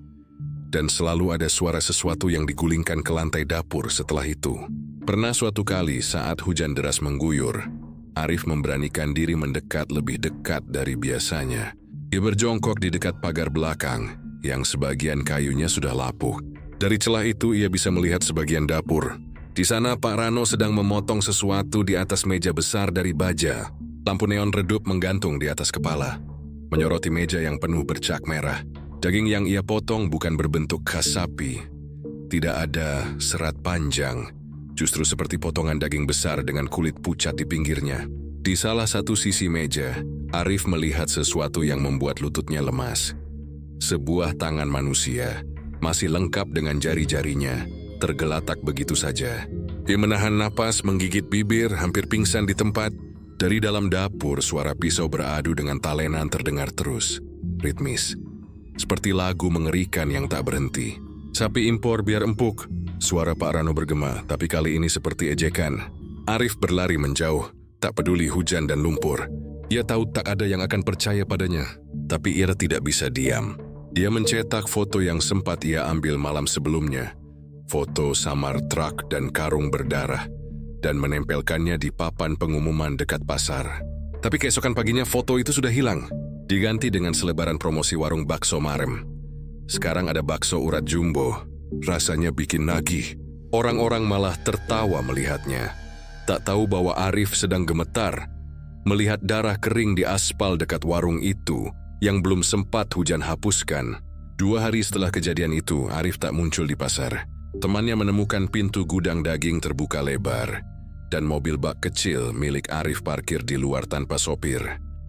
Dan selalu ada suara sesuatu yang digulingkan ke lantai dapur setelah itu. Pernah suatu kali saat hujan deras mengguyur, Arif memberanikan diri mendekat lebih dekat dari biasanya. Ia berjongkok di dekat pagar belakang, yang sebagian kayunya sudah lapuk. Dari celah itu ia bisa melihat sebagian dapur. Di sana Pak Rano sedang memotong sesuatu di atas meja besar dari baja. Lampu neon redup menggantung di atas kepala, menyoroti meja yang penuh bercak merah. Daging yang ia potong bukan berbentuk khas sapi. Tidak ada serat panjang, justru seperti potongan daging besar dengan kulit pucat di pinggirnya. Di salah satu sisi meja, Arif melihat sesuatu yang membuat lututnya lemas. Sebuah tangan manusia, masih lengkap dengan jari-jarinya, tergeletak begitu saja. Dia menahan napas, menggigit bibir, hampir pingsan di tempat. Dari dalam dapur, suara pisau beradu dengan talenan terdengar terus, ritmis. seperti lagu mengerikan yang tak berhenti. Sapi impor biar empuk, suara Pak Rano bergema, tapi kali ini seperti ejekan. Arif berlari menjauh, tak peduli hujan dan lumpur. Ia tahu tak ada yang akan percaya padanya, tapi ia tidak bisa diam. Dia mencetak foto yang sempat ia ambil malam sebelumnya, foto samar truk dan karung berdarah, dan menempelkannya di papan pengumuman dekat pasar. Tapi keesokan paginya foto itu sudah hilang, diganti dengan selebaran promosi warung bakso Marem. Sekarang ada bakso urat jumbo, rasanya bikin nagih. Orang-orang malah tertawa melihatnya. Tak tahu bahwa Arif sedang gemetar melihat darah kering di aspal dekat warung itu yang belum sempat hujan hapuskan. 2 hari setelah kejadian itu, Arif tak muncul di pasar. Temannya menemukan pintu gudang daging terbuka lebar, dan mobil bak kecil milik Arif parkir di luar tanpa sopir.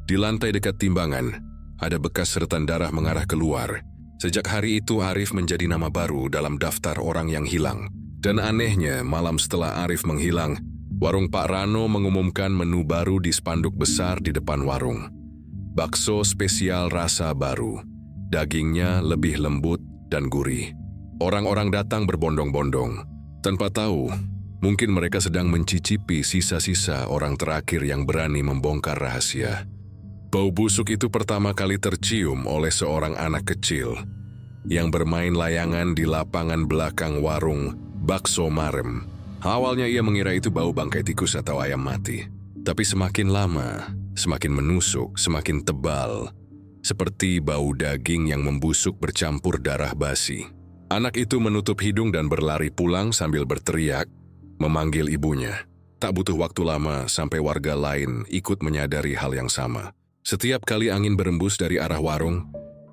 Di lantai dekat timbangan, ada bekas seretan darah mengarah keluar. Sejak hari itu Arif menjadi nama baru dalam daftar orang yang hilang. Dan anehnya, malam setelah Arif menghilang, warung Pak Rano mengumumkan menu baru di spanduk besar di depan warung. Bakso spesial rasa baru. Dagingnya lebih lembut dan gurih. Orang-orang datang berbondong-bondong. Tanpa tahu, mungkin mereka sedang mencicipi sisa-sisa orang terakhir yang berani membongkar rahasia. Bau busuk itu pertama kali tercium oleh seorang anak kecil yang bermain layangan di lapangan belakang warung bakso Marem. Awalnya ia mengira itu bau bangkai tikus atau ayam mati. Tapi semakin lama, semakin menusuk, semakin tebal, seperti bau daging yang membusuk bercampur darah basi. Anak itu menutup hidung dan berlari pulang sambil berteriak, memanggil ibunya. Tak butuh waktu lama sampai warga lain ikut menyadari hal yang sama. Setiap kali angin berembus dari arah warung,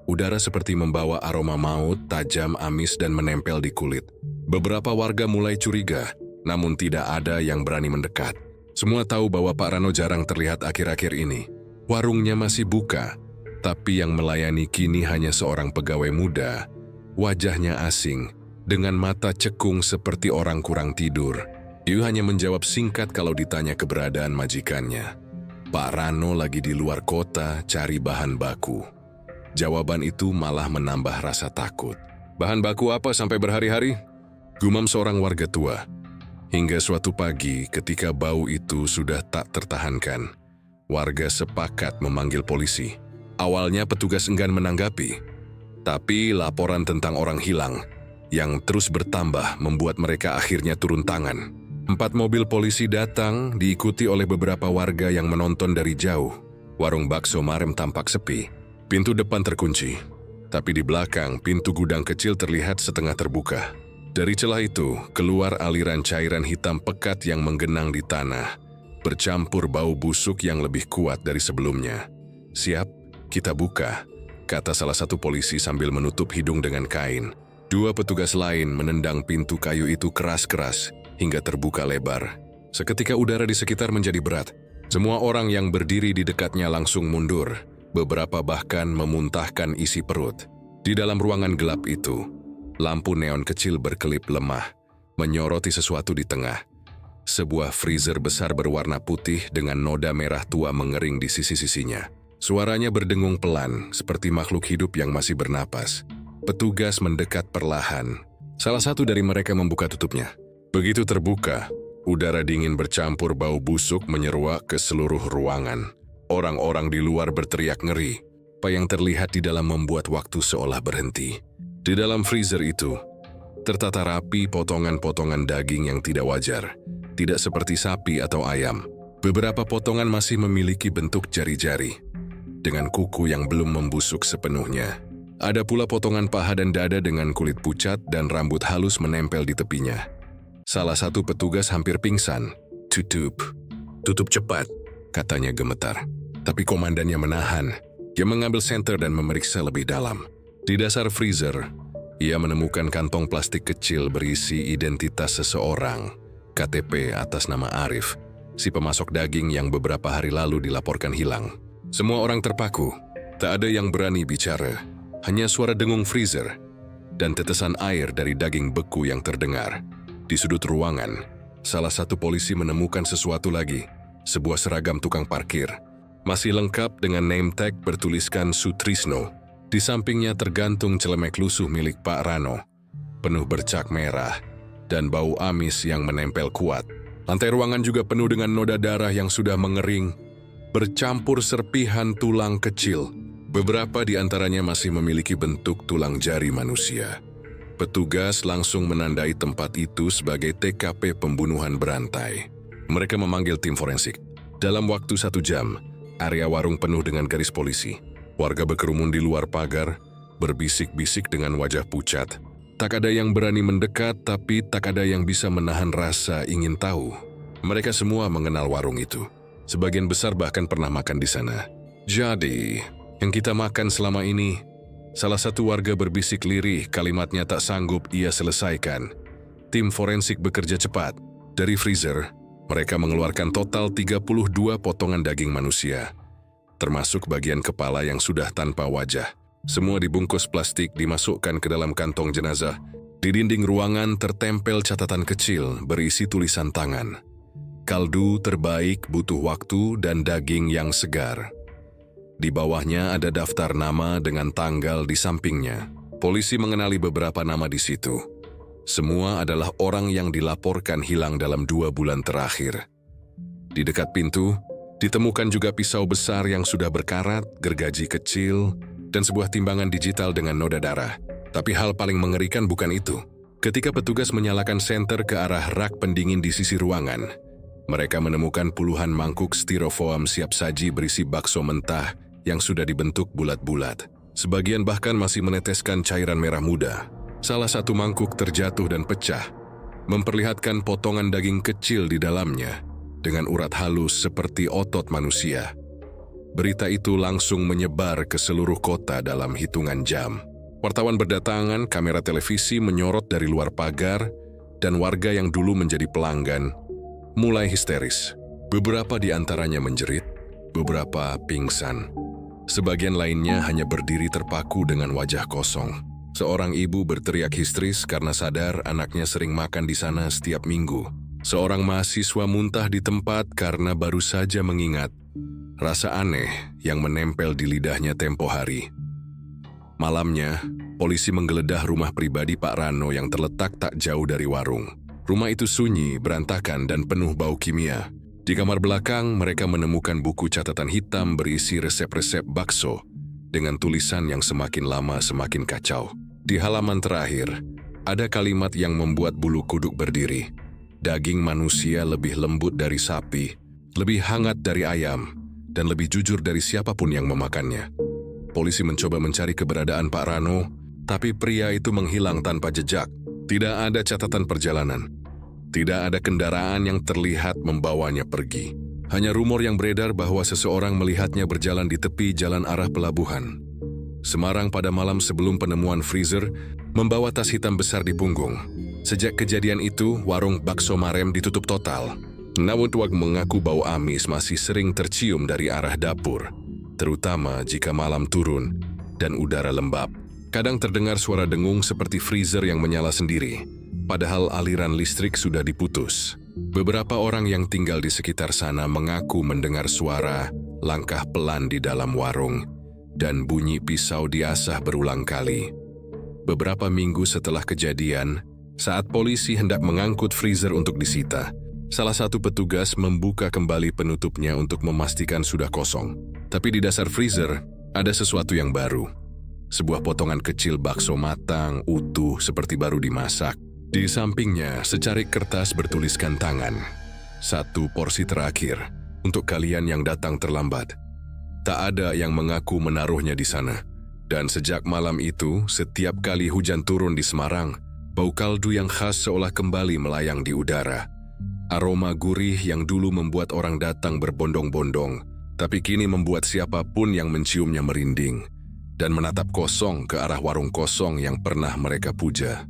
udara seperti membawa aroma maut, tajam, amis, dan menempel di kulit. Beberapa warga mulai curiga, namun tidak ada yang berani mendekat. Semua tahu bahwa Pak Rano jarang terlihat akhir-akhir ini. Warungnya masih buka, tapi yang melayani kini hanya seorang pegawai muda. Wajahnya asing, dengan mata cekung seperti orang kurang tidur. Ia hanya menjawab singkat kalau ditanya keberadaan majikannya. Pak Rano lagi di luar kota cari bahan baku. Jawaban itu malah menambah rasa takut. Bahan baku apa sampai berhari-hari? Gumam seorang warga tua. Hingga suatu pagi ketika bau itu sudah tak tertahankan, warga sepakat memanggil polisi. Awalnya petugas enggan menanggapi, tapi laporan tentang orang hilang yang terus bertambah membuat mereka akhirnya turun tangan. 4 mobil polisi datang diikuti oleh beberapa warga yang menonton dari jauh. Warung bakso Marem tampak sepi. Pintu depan terkunci, tapi di belakang pintu gudang kecil terlihat setengah terbuka. Dari celah itu keluar aliran cairan hitam pekat yang menggenang di tanah, bercampur bau busuk yang lebih kuat dari sebelumnya. "Siap, kita buka," kata salah satu polisi sambil menutup hidung dengan kain. 2 petugas lain menendang pintu kayu itu keras-keras hingga terbuka lebar. Seketika udara di sekitar menjadi berat. Semua orang yang berdiri di dekatnya langsung mundur. Beberapa bahkan memuntahkan isi perut. Di dalam ruangan gelap itu, lampu neon kecil berkelip lemah, menyoroti sesuatu di tengah. Sebuah freezer besar berwarna putih dengan noda merah tua mengering di sisi-sisinya. Suaranya berdengung pelan, seperti makhluk hidup yang masih bernapas. Petugas mendekat perlahan. Salah satu dari mereka membuka tutupnya. Begitu terbuka, udara dingin bercampur bau busuk menyeruak ke seluruh ruangan. Orang-orang di luar berteriak ngeri. Apa yang terlihat di dalam membuat waktu seolah berhenti. Di dalam freezer itu, tertata rapi potongan-potongan daging yang tidak wajar, tidak seperti sapi atau ayam. Beberapa potongan masih memiliki bentuk jari-jari, dengan kuku yang belum membusuk sepenuhnya. Ada pula potongan paha dan dada dengan kulit pucat dan rambut halus menempel di tepinya. Salah satu petugas hampir pingsan. Tutup cepat," katanya gemetar. Tapi komandannya menahan. Dia mengambil senter dan memeriksa lebih dalam. Di dasar freezer, ia menemukan kantong plastik kecil berisi identitas seseorang, KTP atas nama Arif, si pemasok daging yang beberapa hari lalu dilaporkan hilang. Semua orang terpaku, tak ada yang berani bicara, hanya suara dengung freezer dan tetesan air dari daging beku yang terdengar. Di sudut ruangan, salah satu polisi menemukan sesuatu lagi, sebuah seragam tukang parkir, masih lengkap dengan name tag bertuliskan Sutrisno. Di sampingnya tergantung celemek lusuh milik Pak Rano, penuh bercak merah dan bau amis yang menempel kuat. Lantai ruangan juga penuh dengan noda darah yang sudah mengering, bercampur serpihan tulang kecil. Beberapa di antaranya masih memiliki bentuk tulang jari manusia. Petugas langsung menandai tempat itu sebagai TKP pembunuhan berantai. Mereka memanggil tim forensik. Dalam waktu 1 jam, area warung penuh dengan garis polisi. Warga berkerumun di luar pagar, berbisik-bisik dengan wajah pucat. Tak ada yang berani mendekat, tapi tak ada yang bisa menahan rasa ingin tahu. Mereka semua mengenal warung itu. Sebagian besar bahkan pernah makan di sana. Jadi, yang kita makan selama ini, salah satu warga berbisik lirih, kalimatnya tak sanggup ia selesaikan. Tim forensik bekerja cepat. Dari freezer, mereka mengeluarkan total 32 potongan daging manusia, termasuk bagian kepala yang sudah tanpa wajah. Semua dibungkus plastik, dimasukkan ke dalam kantong jenazah. Di dinding ruangan tertempel catatan kecil berisi tulisan tangan. Kaldu terbaik, butuh waktu, dan daging yang segar. Di bawahnya ada daftar nama dengan tanggal di sampingnya. Polisi mengenali beberapa nama di situ. Semua adalah orang yang dilaporkan hilang dalam 2 bulan terakhir. Di dekat pintu, ditemukan juga pisau besar yang sudah berkarat, gergaji kecil, dan sebuah timbangan digital dengan noda darah. Tapi hal paling mengerikan bukan itu. Ketika petugas menyalakan senter ke arah rak pendingin di sisi ruangan, mereka menemukan puluhan mangkuk styrofoam siap saji berisi bakso mentah yang sudah dibentuk bulat-bulat. Sebagian bahkan masih meneteskan cairan merah muda. Salah satu mangkuk terjatuh dan pecah, memperlihatkan potongan daging kecil di dalamnya dengan urat halus seperti otot manusia. Berita itu langsung menyebar ke seluruh kota dalam hitungan jam. Wartawan berdatangan, kamera televisi menyorot dari luar pagar, dan warga yang dulu menjadi pelanggan mulai histeris. Beberapa di antaranya menjerit, beberapa pingsan. Sebagian lainnya hanya berdiri terpaku dengan wajah kosong. Seorang ibu berteriak histeris karena sadar anaknya sering makan di sana setiap minggu. Seorang mahasiswa muntah di tempat karena baru saja mengingat rasa aneh yang menempel di lidahnya tempo hari. Malamnya, polisi menggeledah rumah pribadi Pak Rano yang terletak tak jauh dari warung. Rumah itu sunyi, berantakan, dan penuh bau kimia. Di kamar belakang, mereka menemukan buku catatan hitam berisi resep-resep bakso dengan tulisan yang semakin lama semakin kacau. Di halaman terakhir, ada kalimat yang membuat bulu kuduk berdiri. Daging manusia lebih lembut dari sapi, lebih hangat dari ayam, dan lebih jujur dari siapapun yang memakannya. Polisi mencoba mencari keberadaan Pak Rano, tapi pria itu menghilang tanpa jejak. Tidak ada catatan perjalanan. Tidak ada kendaraan yang terlihat membawanya pergi. Hanya rumor yang beredar bahwa seseorang melihatnya berjalan di tepi jalan arah pelabuhan. Semarang pada malam sebelum penemuan freezer membawa tas hitam besar di punggung. Sejak kejadian itu, warung bakso Marem ditutup total. Namun Tuag mengaku bau amis masih sering tercium dari arah dapur, terutama jika malam turun dan udara lembab. Kadang terdengar suara dengung seperti freezer yang menyala sendiri, padahal aliran listrik sudah diputus. Beberapa orang yang tinggal di sekitar sana mengaku mendengar suara langkah pelan di dalam warung dan bunyi pisau diasah berulang kali. Beberapa minggu setelah kejadian, saat polisi hendak mengangkut freezer untuk disita, salah satu petugas membuka kembali penutupnya untuk memastikan sudah kosong. Tapi di dasar freezer ada sesuatu yang baru. Sebuah potongan kecil bakso matang, utuh, seperti baru dimasak. Di sampingnya secarik kertas bertuliskan tangan. 1 porsi terakhir untuk kalian yang datang terlambat. Tak ada yang mengaku menaruhnya di sana. Dan sejak malam itu, setiap kali hujan turun di Semarang, bau kaldu yang khas seolah kembali melayang di udara. Aroma gurih yang dulu membuat orang datang berbondong-bondong, tapi kini membuat siapapun yang menciumnya merinding dan menatap kosong ke arah warung kosong yang pernah mereka puja.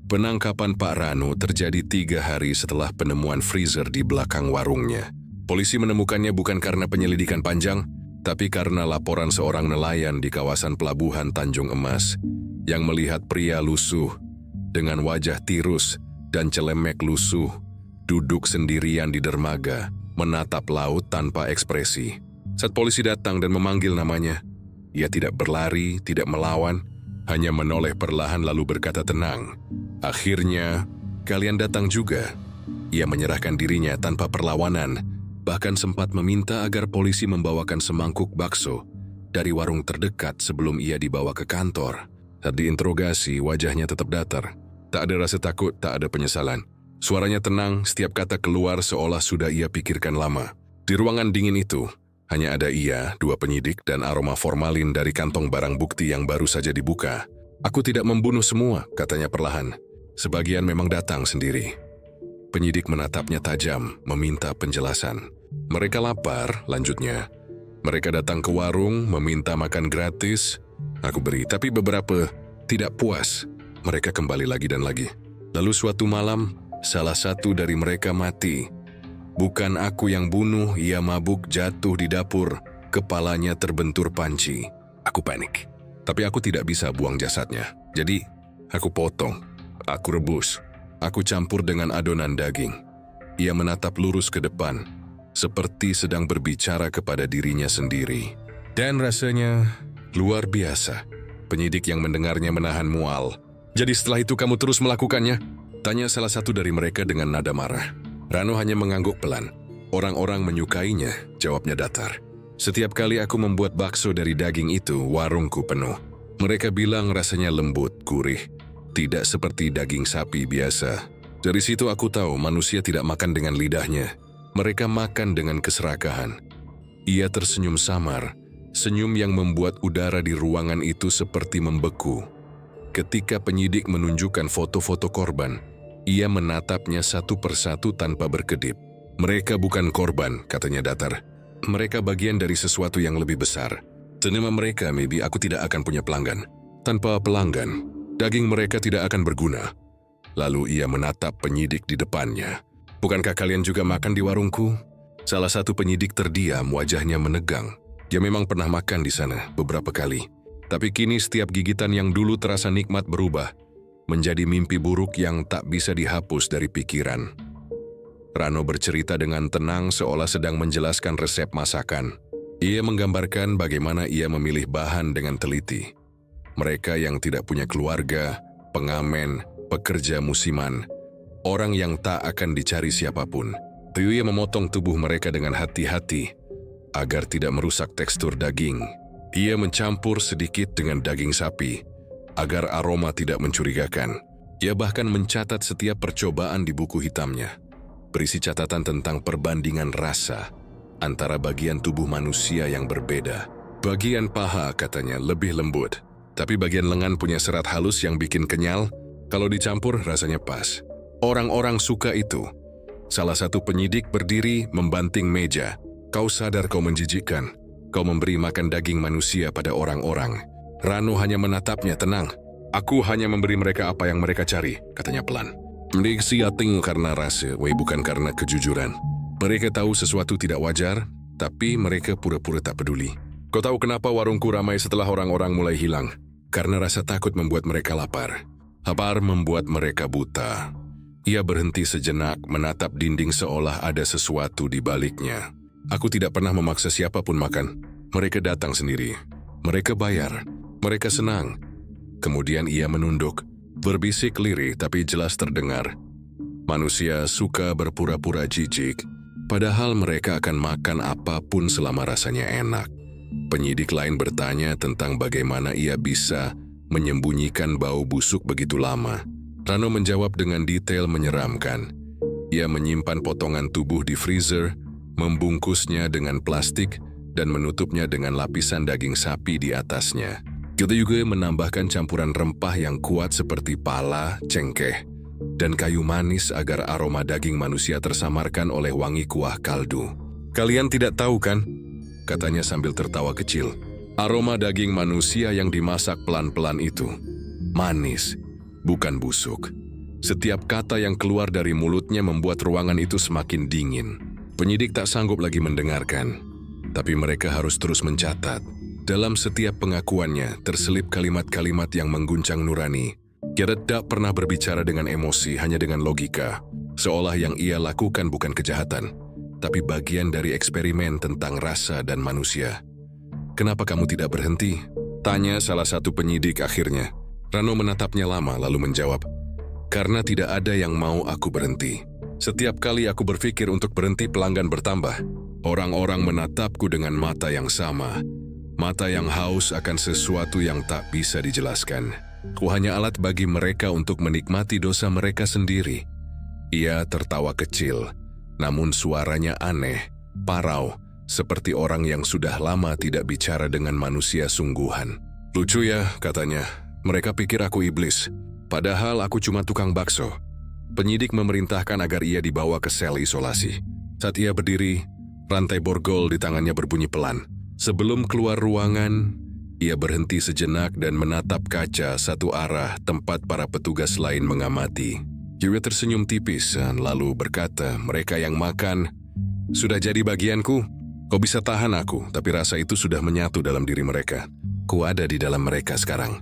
Penangkapan Pak Rano terjadi 3 hari setelah penemuan freezer di belakang warungnya. Polisi menemukannya bukan karena penyelidikan panjang, tapi karena laporan seorang nelayan di kawasan pelabuhan Tanjung Emas yang melihat pria lusuh dengan wajah tirus dan celemek lusuh duduk sendirian di dermaga, menatap laut tanpa ekspresi. Saat polisi datang dan memanggil namanya, Ia tidak berlari, tidak melawan, hanya menoleh perlahan lalu berkata tenang. Akhirnya, kalian datang juga. Ia menyerahkan dirinya tanpa perlawanan, bahkan sempat meminta agar polisi membawakan semangkuk bakso dari warung terdekat sebelum ia dibawa ke kantor. Saat diinterogasi, wajahnya tetap datar. Tak ada rasa takut, tak ada penyesalan. Suaranya tenang, setiap kata keluar seolah sudah ia pikirkan lama. Di ruangan dingin itu, hanya ada ia, 2 penyidik, dan aroma formalin dari kantong barang bukti yang baru saja dibuka. Aku tidak membunuh semua, katanya perlahan. Sebagian memang datang sendiri. Penyidik menatapnya tajam, meminta penjelasan. Mereka lapar, lanjutnya. Mereka datang ke warung, meminta makan gratis. Aku beri, tapi beberapa tidak puas. Mereka kembali lagi dan lagi. Lalu suatu malam, salah satu dari mereka mati. Bukan aku yang bunuh, ia mabuk jatuh di dapur, kepalanya terbentur panci. Aku panik. Tapi aku tidak bisa buang jasadnya. Jadi, aku potong, aku rebus, aku campur dengan adonan daging. Ia menatap lurus ke depan, seperti sedang berbicara kepada dirinya sendiri. Dan rasanya luar biasa. Penyidik yang mendengarnya menahan mual. Jadi setelah itu kamu terus melakukannya? Tanya salah satu dari mereka dengan nada marah. Rano hanya mengangguk pelan. Orang-orang menyukainya, jawabnya datar. Setiap kali aku membuat bakso dari daging itu, warungku penuh. Mereka bilang rasanya lembut, gurih. Tidak seperti daging sapi biasa. Dari situ aku tahu manusia tidak makan dengan lidahnya. Mereka makan dengan keserakahan. Ia tersenyum samar, senyum yang membuat udara di ruangan itu seperti membeku. Ketika penyidik menunjukkan foto-foto korban, ia menatapnya satu persatu tanpa berkedip. Mereka bukan korban, katanya datar. Mereka bagian dari sesuatu yang lebih besar. Tanpa mereka, maybe aku tidak akan punya pelanggan. Tanpa pelanggan, daging mereka tidak akan berguna. Lalu ia menatap penyidik di depannya. Bukankah kalian juga makan di warungku? Salah satu penyidik terdiam, wajahnya menegang. Dia memang pernah makan di sana beberapa kali. Tapi kini setiap gigitan yang dulu terasa nikmat berubah menjadi mimpi buruk yang tak bisa dihapus dari pikiran. Rano bercerita dengan tenang seolah sedang menjelaskan resep masakan. Ia menggambarkan bagaimana ia memilih bahan dengan teliti. Mereka yang tidak punya keluarga, pengamen, pekerja musiman, orang yang tak akan dicari siapapun. Ia memotong tubuh mereka dengan hati-hati agar tidak merusak tekstur daging. Ia mencampur sedikit dengan daging sapi agar aroma tidak mencurigakan. Ia bahkan mencatat setiap percobaan di buku hitamnya, berisi catatan tentang perbandingan rasa antara bagian tubuh manusia yang berbeda. Bagian paha, katanya, lebih lembut, tapi bagian lengan punya serat halus yang bikin kenyal. Kalau dicampur, rasanya pas. Orang-orang suka itu. Salah satu penyidik berdiri membanting meja. Kau sadar kau menjijikkan. Kau memberi makan daging manusia pada orang-orang. Rano hanya menatapnya tenang. Aku hanya memberi mereka apa yang mereka cari, katanya pelan. Mendiksi ating karena rasa, bukan karena kejujuran. Mereka tahu sesuatu tidak wajar, tapi mereka pura-pura tak peduli. Kau tahu kenapa warungku ramai setelah orang-orang mulai hilang? Karena rasa takut membuat mereka lapar. Lapar membuat mereka buta. Ia berhenti sejenak, menatap dinding seolah ada sesuatu di baliknya. Aku tidak pernah memaksa siapapun makan. Mereka datang sendiri. Mereka bayar. Mereka senang. Kemudian ia menunduk, berbisik lirih tapi jelas terdengar. Manusia suka berpura-pura jijik, padahal mereka akan makan apapun selama rasanya enak. Penyidik lain bertanya tentang bagaimana ia bisa menyembunyikan bau busuk begitu lama. Rano menjawab dengan detail menyeramkan. Ia menyimpan potongan tubuh di freezer, membungkusnya dengan plastik, dan menutupnya dengan lapisan daging sapi di atasnya. Kita juga menambahkan campuran rempah yang kuat seperti pala, cengkeh, dan kayu manis agar aroma daging manusia tersamarkan oleh wangi kuah kaldu. Kalian tidak tahu kan? Katanya sambil tertawa kecil. Aroma daging manusia yang dimasak pelan-pelan itu manis, bukan busuk. Setiap kata yang keluar dari mulutnya membuat ruangan itu semakin dingin. Penyidik tak sanggup lagi mendengarkan, tapi mereka harus terus mencatat. Dalam setiap pengakuannya terselip kalimat-kalimat yang mengguncang nurani. Ia tidak pernah berbicara dengan emosi, hanya dengan logika. Seolah yang ia lakukan bukan kejahatan, tapi bagian dari eksperimen tentang rasa dan manusia. "Kenapa kamu tidak berhenti?" tanya salah satu penyidik akhirnya. Rano menatapnya lama lalu menjawab, "Karena tidak ada yang mau aku berhenti. Setiap kali aku berpikir untuk berhenti, pelanggan bertambah. Orang-orang menatapku dengan mata yang sama. Mata yang haus akan sesuatu yang tak bisa dijelaskan. Ku hanya alat bagi mereka untuk menikmati dosa mereka sendiri." Ia tertawa kecil, namun suaranya aneh, parau, seperti orang yang sudah lama tidak bicara dengan manusia sungguhan. "Lucu ya," katanya. "Mereka pikir aku iblis. Padahal aku cuma tukang bakso." Penyidik memerintahkan agar ia dibawa ke sel isolasi. Saat ia berdiri, rantai borgol di tangannya berbunyi pelan. Sebelum keluar ruangan, ia berhenti sejenak dan menatap kaca satu arah tempat para petugas lain mengamati. Dia tersenyum tipis dan lalu berkata, "Mereka yang makan, sudah jadi bagianku. Kau bisa tahan aku, tapi rasa itu sudah menyatu dalam diri mereka. Ku ada di dalam mereka sekarang."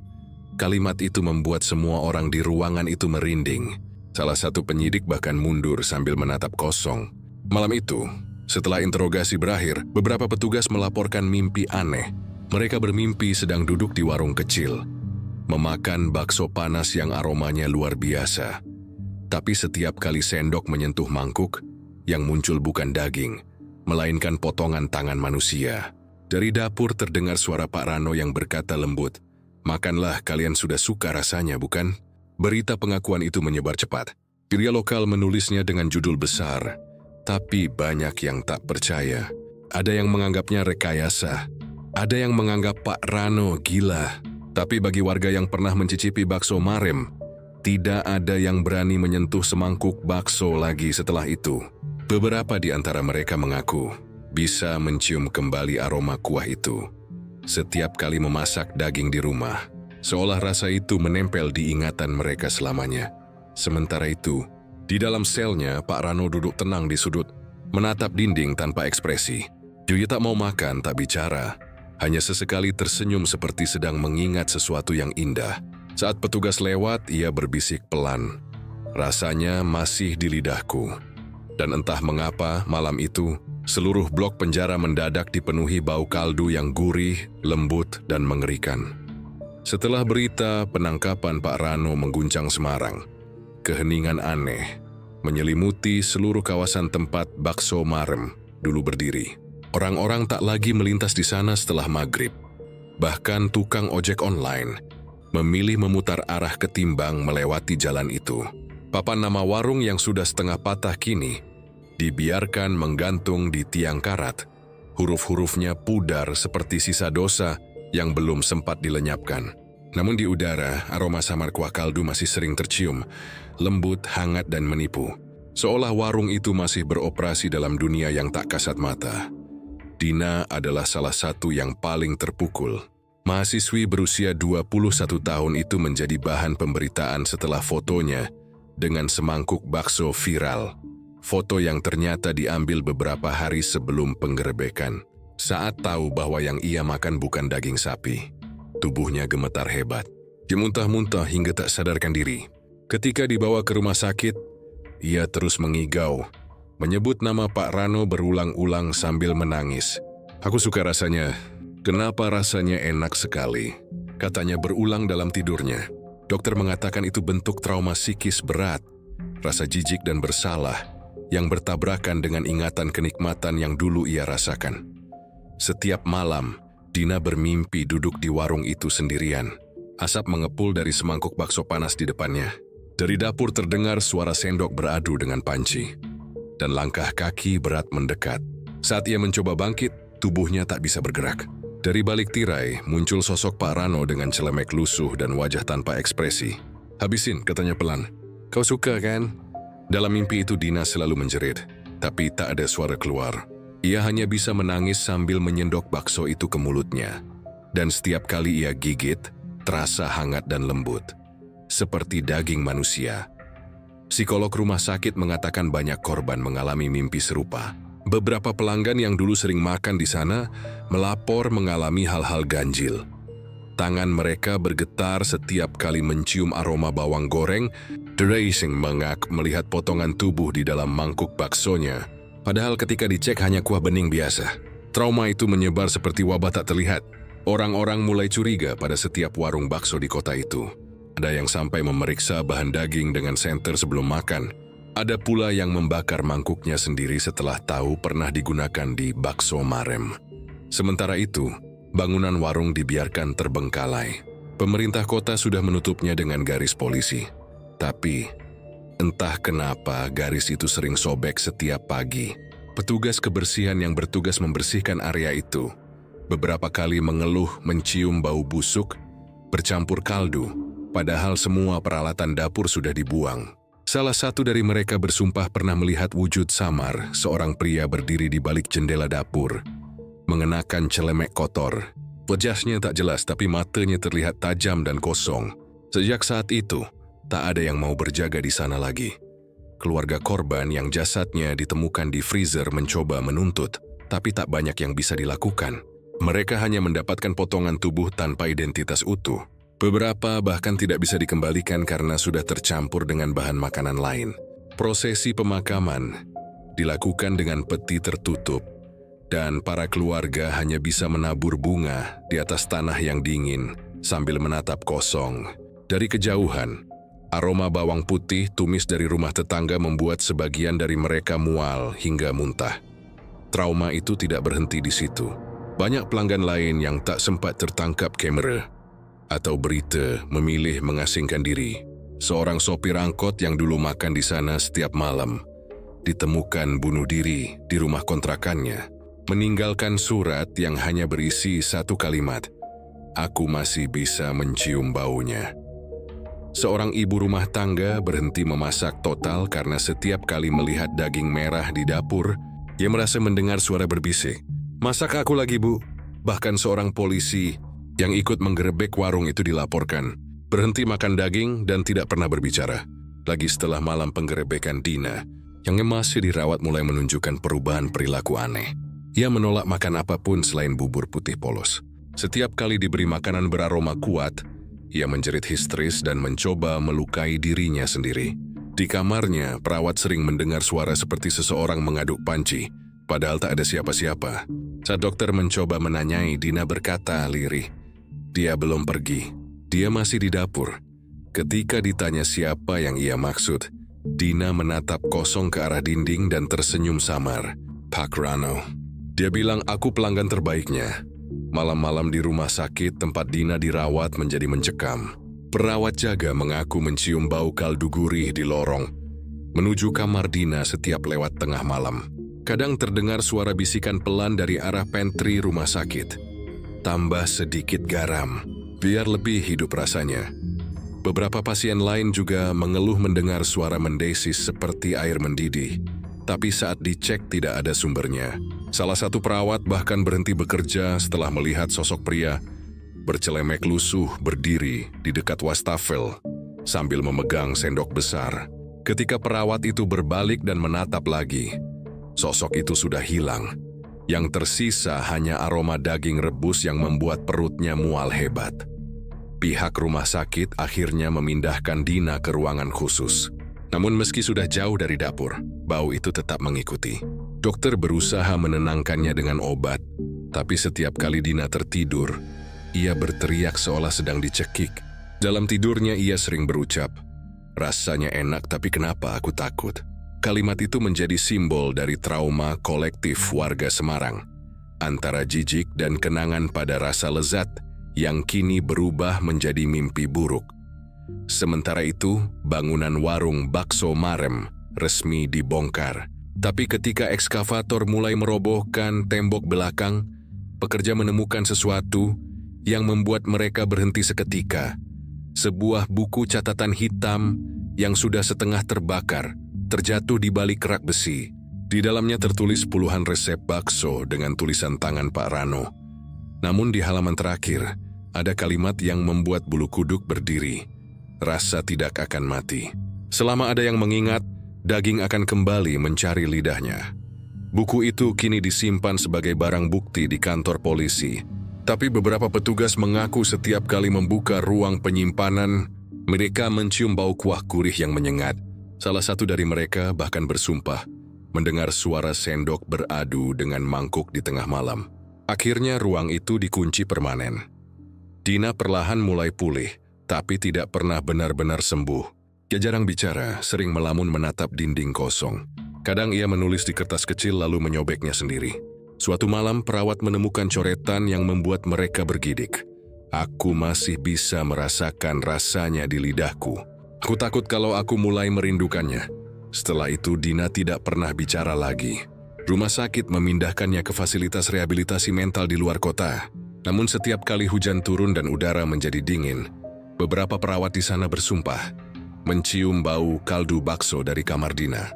Kalimat itu membuat semua orang di ruangan itu merinding. Salah satu penyidik bahkan mundur sambil menatap kosong. Malam itu, setelah interogasi berakhir, beberapa petugas melaporkan mimpi aneh. Mereka bermimpi sedang duduk di warung kecil, memakan bakso panas yang aromanya luar biasa. Tapi setiap kali sendok menyentuh mangkuk, yang muncul bukan daging, melainkan potongan tangan manusia. Dari dapur terdengar suara Pak Rano yang berkata lembut, "Makanlah, kalian sudah suka rasanya, bukan?" Berita pengakuan itu menyebar cepat. Media lokal menulisnya dengan judul besar, tapi banyak yang tak percaya. Ada yang menganggapnya rekayasa, ada yang menganggap Pak Rano gila. Tapi bagi warga yang pernah mencicipi bakso Marem, tidak ada yang berani menyentuh semangkuk bakso lagi setelah itu. Beberapa di antara mereka mengaku bisa mencium kembali aroma kuah itu setiap kali memasak daging di rumah, seolah rasa itu menempel di ingatan mereka selamanya. Sementara itu, di dalam selnya, Pak Rano duduk tenang di sudut, menatap dinding tanpa ekspresi. Dia tak mau makan, tak bicara, hanya sesekali tersenyum seperti sedang mengingat sesuatu yang indah. Saat petugas lewat, ia berbisik pelan, "Rasanya masih di lidahku." Dan entah mengapa, malam itu, seluruh blok penjara mendadak dipenuhi bau kaldu yang gurih, lembut, dan mengerikan. Setelah berita penangkapan Pak Rano mengguncang Semarang, keheningan aneh menyelimuti seluruh kawasan tempat bakso Marem dulu berdiri. Orang-orang tak lagi melintas di sana setelah maghrib. Bahkan tukang ojek online memilih memutar arah ketimbang melewati jalan itu. Papan nama warung yang sudah setengah patah kini dibiarkan menggantung di tiang karat. Huruf-hurufnya pudar seperti sisa dosa yang belum sempat dilenyapkan. Namun di udara, aroma samar kuah kaldu masih sering tercium, lembut, hangat, dan menipu. Seolah warung itu masih beroperasi dalam dunia yang tak kasat mata. Dina adalah salah satu yang paling terpukul. Mahasiswi berusia 21 tahun itu menjadi bahan pemberitaan setelah fotonya dengan semangkuk bakso viral. Foto yang ternyata diambil beberapa hari sebelum penggerebekan. Saat tahu bahwa yang ia makan bukan daging sapi, tubuhnya gemetar hebat. Dia muntah-muntah hingga tak sadarkan diri. Ketika dibawa ke rumah sakit, ia terus mengigau, menyebut nama Pak Rano berulang-ulang sambil menangis. "Aku suka rasanya. Kenapa rasanya enak sekali?" katanya berulang dalam tidurnya. Dokter mengatakan itu bentuk trauma psikis berat, rasa jijik dan bersalah yang bertabrakan dengan ingatan kenikmatan yang dulu ia rasakan. Setiap malam, Dina bermimpi duduk di warung itu sendirian. Asap mengepul dari semangkuk bakso panas di depannya. Dari dapur terdengar suara sendok beradu dengan panci, dan langkah kaki berat mendekat. Saat ia mencoba bangkit, tubuhnya tak bisa bergerak. Dari balik tirai, muncul sosok Pak Rano dengan celemek lusuh dan wajah tanpa ekspresi. "Habisin," katanya pelan. "Kau suka kan?" Dalam mimpi itu Dina selalu menjerit, tapi tak ada suara keluar. Ia hanya bisa menangis sambil menyendok bakso itu ke mulutnya. Dan setiap kali ia gigit, terasa hangat dan lembut, seperti daging manusia. Psikolog rumah sakit mengatakan banyak korban mengalami mimpi serupa. Beberapa pelanggan yang dulu sering makan di sana melapor mengalami hal-hal ganjil. Tangan mereka bergetar setiap kali mencium aroma bawang goreng. Racing mengaku melihat potongan tubuh di dalam mangkuk baksonya, padahal ketika dicek hanya kuah bening biasa. Trauma itu menyebar seperti wabah tak terlihat. Orang-orang mulai curiga pada setiap warung bakso di kota itu. Ada yang sampai memeriksa bahan daging dengan senter sebelum makan. Ada pula yang membakar mangkuknya sendiri setelah tahu pernah digunakan di Bakso Marem. Sementara itu, bangunan warung dibiarkan terbengkalai. Pemerintah kota sudah menutupnya dengan garis polisi. Tapi, entah kenapa garis itu sering sobek setiap pagi. Petugas kebersihan yang bertugas membersihkan area itu beberapa kali mengeluh mencium bau busuk bercampur kaldu, padahal semua peralatan dapur sudah dibuang. Salah satu dari mereka bersumpah pernah melihat wujud samar seorang pria berdiri di balik jendela dapur, mengenakan celemek kotor. Wajahnya tak jelas tapi matanya terlihat tajam dan kosong. Sejak saat itu, tak ada yang mau berjaga di sana lagi. Keluarga korban yang jasadnya ditemukan di freezer mencoba menuntut, tapi tak banyak yang bisa dilakukan. Mereka hanya mendapatkan potongan tubuh tanpa identitas utuh. Beberapa bahkan tidak bisa dikembalikan karena sudah tercampur dengan bahan makanan lain. Prosesi pemakaman dilakukan dengan peti tertutup, dan para keluarga hanya bisa menabur bunga di atas tanah yang dingin sambil menatap kosong. Dari kejauhan, aroma bawang putih tumis dari rumah tetangga membuat sebagian dari mereka mual hingga muntah. Trauma itu tidak berhenti di situ. Banyak pelanggan lain yang tak sempat tertangkap kamera atau berita memilih mengasingkan diri. Seorang sopir angkot yang dulu makan di sana setiap malam ditemukan bunuh diri di rumah kontrakannya, meninggalkan surat yang hanya berisi satu kalimat, "Aku masih bisa mencium baunya." Seorang ibu rumah tangga berhenti memasak total karena setiap kali melihat daging merah di dapur, ia merasa mendengar suara berbisik, "Masak aku lagi, Bu." Bahkan seorang polisi yang ikut menggerebek warung itu dilaporkan berhenti makan daging dan tidak pernah berbicara. Lagi setelah malam penggerebekan, Dina, yang masih dirawat, mulai menunjukkan perubahan perilaku aneh. Ia menolak makan apapun selain bubur putih polos. Setiap kali diberi makanan beraroma kuat, ia menjerit histeris dan mencoba melukai dirinya sendiri. Di kamarnya, perawat sering mendengar suara seperti seseorang mengaduk panci, padahal tak ada siapa-siapa. Saat dokter mencoba menanyai, Dina berkata lirih, dia belum pergi, dia masih di dapur. Ketika ditanya siapa yang ia maksud, Dina menatap kosong ke arah dinding dan tersenyum samar. "Pak Rano." Dia bilang, "Aku pelanggan terbaiknya." Malam-malam di rumah sakit tempat Dina dirawat menjadi mencekam. Perawat jaga mengaku mencium bau kaldu gurih di lorong menuju kamar Dina setiap lewat tengah malam. Kadang terdengar suara bisikan pelan dari arah pantry rumah sakit. "Tambah sedikit garam, biar lebih hidup rasanya." Beberapa pasien lain juga mengeluh mendengar suara mendesis seperti air mendidih, tapi saat dicek tidak ada sumbernya. Salah satu perawat bahkan berhenti bekerja setelah melihat sosok pria bercelemek lusuh berdiri di dekat wastafel sambil memegang sendok besar. Ketika perawat itu berbalik dan menatap lagi, sosok itu sudah hilang. Yang tersisa hanya aroma daging rebus yang membuat perutnya mual hebat. Pihak rumah sakit akhirnya memindahkan Dina ke ruangan khusus. Namun meski sudah jauh dari dapur, bau itu tetap mengikuti. Dokter berusaha menenangkannya dengan obat, tapi setiap kali Dina tertidur, ia berteriak seolah sedang dicekik. Dalam tidurnya ia sering berucap, "Rasanya enak tapi kenapa aku takut?" Kalimat itu menjadi simbol dari trauma kolektif warga Semarang, antara jijik dan kenangan pada rasa lezat yang kini berubah menjadi mimpi buruk. Sementara itu, bangunan warung Bakso Marem resmi dibongkar. Tapi ketika ekskavator mulai merobohkan tembok belakang, pekerja menemukan sesuatu yang membuat mereka berhenti seketika. Sebuah buku catatan hitam yang sudah setengah terbakar terjatuh di balik rak besi. Di dalamnya tertulis puluhan resep bakso dengan tulisan tangan Pak Rano. Namun di halaman terakhir, ada kalimat yang membuat bulu kuduk berdiri. "Rasa tidak akan mati. Selama ada yang mengingat, daging akan kembali mencari lidahnya." Buku itu kini disimpan sebagai barang bukti di kantor polisi. Tapi beberapa petugas mengaku setiap kali membuka ruang penyimpanan, mereka mencium bau kuah gurih yang menyengat. Salah satu dari mereka bahkan bersumpah mendengar suara sendok beradu dengan mangkuk di tengah malam. Akhirnya ruang itu dikunci permanen. Dina perlahan mulai pulih, tapi tidak pernah benar-benar sembuh. Ia jarang bicara, sering melamun menatap dinding kosong. Kadang ia menulis di kertas kecil lalu menyobeknya sendiri. Suatu malam perawat menemukan coretan yang membuat mereka bergidik. Aku masih bisa merasakan rasanya di lidahku. Aku takut kalau aku mulai merindukannya. Setelah itu Dina tidak pernah bicara lagi. Rumah sakit memindahkannya ke fasilitas rehabilitasi mental di luar kota. Namun setiap kali hujan turun dan udara menjadi dingin, beberapa perawat di sana bersumpah mencium bau kaldu bakso dari kamar Dina.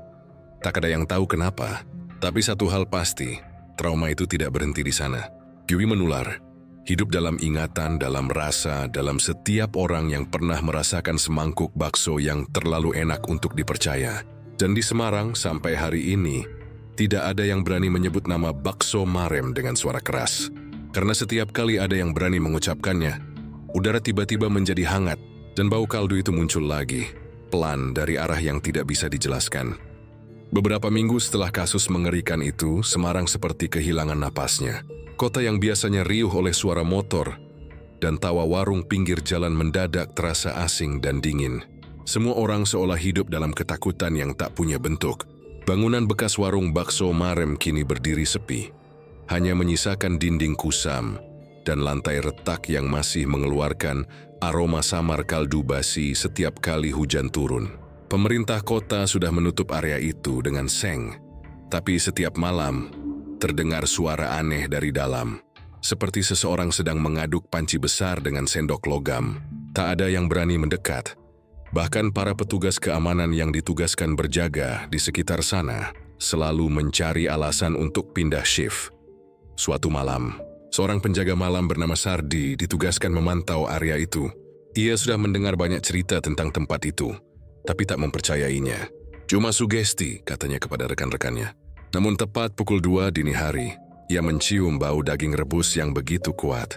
Tak ada yang tahu kenapa, tapi satu hal pasti, trauma itu tidak berhenti di sana. Yui menular, hidup dalam ingatan, dalam rasa, dalam setiap orang yang pernah merasakan semangkuk bakso yang terlalu enak untuk dipercaya. Dan di Semarang sampai hari ini, tidak ada yang berani menyebut nama bakso Marem dengan suara keras. Karena setiap kali ada yang berani mengucapkannya, udara tiba-tiba menjadi hangat dan bau kaldu itu muncul lagi, pelan dari arah yang tidak bisa dijelaskan. Beberapa minggu setelah kasus mengerikan itu, Semarang seperti kehilangan napasnya. Kota yang biasanya riuh oleh suara motor dan tawa warung pinggir jalan mendadak terasa asing dan dingin. Semua orang seolah hidup dalam ketakutan yang tak punya bentuk. Bangunan bekas warung bakso Marem kini berdiri sepi. Hanya menyisakan dinding kusam dan lantai retak yang masih mengeluarkan aroma samar kaldu basi setiap kali hujan turun. Pemerintah kota sudah menutup area itu dengan seng, tapi setiap malam terdengar suara aneh dari dalam, seperti seseorang sedang mengaduk panci besar dengan sendok logam. Tak ada yang berani mendekat. Bahkan para petugas keamanan yang ditugaskan berjaga di sekitar sana selalu mencari alasan untuk pindah shift. Suatu malam, seorang penjaga malam bernama Sardi ditugaskan memantau area itu. Ia sudah mendengar banyak cerita tentang tempat itu, tapi tak mempercayainya. Cuma sugesti, katanya kepada rekan-rekannya. Namun tepat pukul 2 dini hari, ia mencium bau daging rebus yang begitu kuat,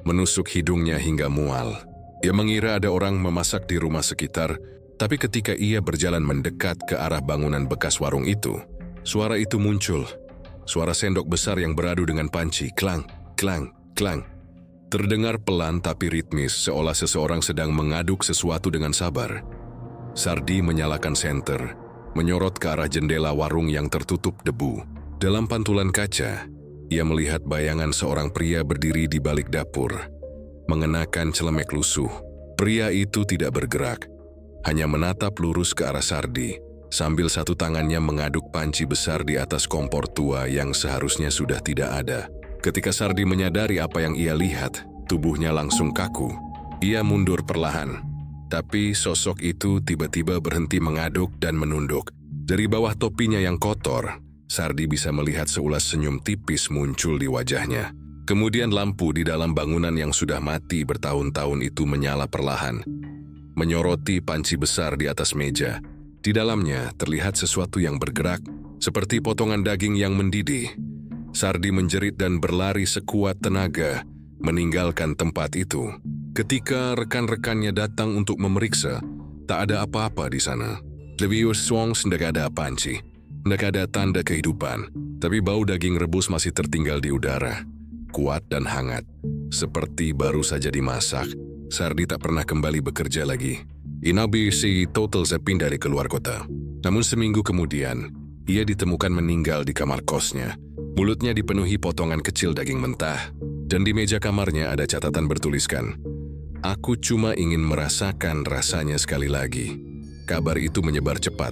menusuk hidungnya hingga mual. Ia mengira ada orang memasak di rumah sekitar, tapi ketika ia berjalan mendekat ke arah bangunan bekas warung itu, suara itu muncul. Suara sendok besar yang beradu dengan panci, klang, klang, klang. Terdengar pelan tapi ritmis, seolah seseorang sedang mengaduk sesuatu dengan sabar. Sardi menyalakan senter, menyorot ke arah jendela warung yang tertutup debu. Dalam pantulan kaca, ia melihat bayangan seorang pria berdiri di balik dapur, mengenakan celemek lusuh. Pria itu tidak bergerak, hanya menatap lurus ke arah Sardi, sambil satu tangannya mengaduk panci besar di atas kompor tua yang seharusnya sudah tidak ada. Ketika Sardi menyadari apa yang ia lihat, tubuhnya langsung kaku. Ia mundur perlahan, tapi sosok itu tiba-tiba berhenti mengaduk dan menunduk. Dari bawah topinya yang kotor, Sardi bisa melihat seulas senyum tipis muncul di wajahnya. Kemudian lampu di dalam bangunan yang sudah mati bertahun-tahun itu menyala perlahan, menyoroti panci besar di atas meja. Di dalamnya terlihat sesuatu yang bergerak, seperti potongan daging yang mendidih. Sardi menjerit dan berlari sekuat tenaga, meninggalkan tempat itu. Ketika rekan-rekannya datang untuk memeriksa, tak ada apa-apa di sana. Lebih songs tidak ada panci, tidak ada tanda kehidupan, tapi bau daging rebus masih tertinggal di udara, kuat dan hangat, seperti baru saja dimasak. Sardi tak pernah kembali bekerja lagi. Inabi si total Zepin dari keluar kota. Namun seminggu kemudian, ia ditemukan meninggal di kamar kosnya. Mulutnya dipenuhi potongan kecil daging mentah, dan di meja kamarnya ada catatan bertuliskan, "Aku cuma ingin merasakan rasanya sekali lagi." Kabar itu menyebar cepat,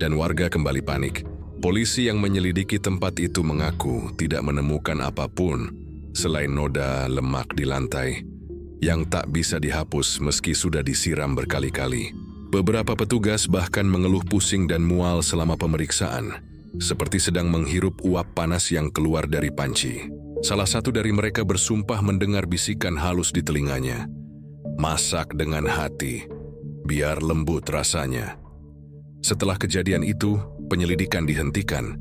dan warga kembali panik. Polisi yang menyelidiki tempat itu mengaku tidak menemukan apapun selain noda lemak di lantai yang tak bisa dihapus meski sudah disiram berkali-kali. Beberapa petugas bahkan mengeluh pusing dan mual selama pemeriksaan, seperti sedang menghirup uap panas yang keluar dari panci. Salah satu dari mereka bersumpah mendengar bisikan halus di telinganya. "Masak dengan hati, biar lembut rasanya." Setelah kejadian itu, penyelidikan dihentikan.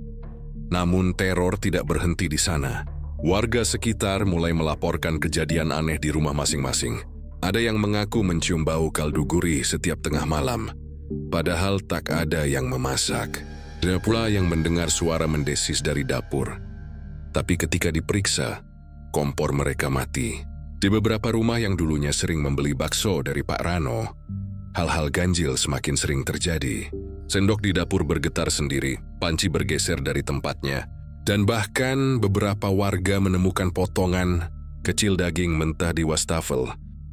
Namun teror tidak berhenti di sana. Warga sekitar mulai melaporkan kejadian aneh di rumah masing-masing. Ada yang mengaku mencium bau kaldu gurih setiap tengah malam, padahal tak ada yang memasak. Ada pula yang mendengar suara mendesis dari dapur. Tapi ketika diperiksa, kompor mereka mati. Di beberapa rumah yang dulunya sering membeli bakso dari Pak Rano, hal-hal ganjil semakin sering terjadi. Sendok di dapur bergetar sendiri, panci bergeser dari tempatnya, dan bahkan beberapa warga menemukan potongan kecil daging mentah di wastafel.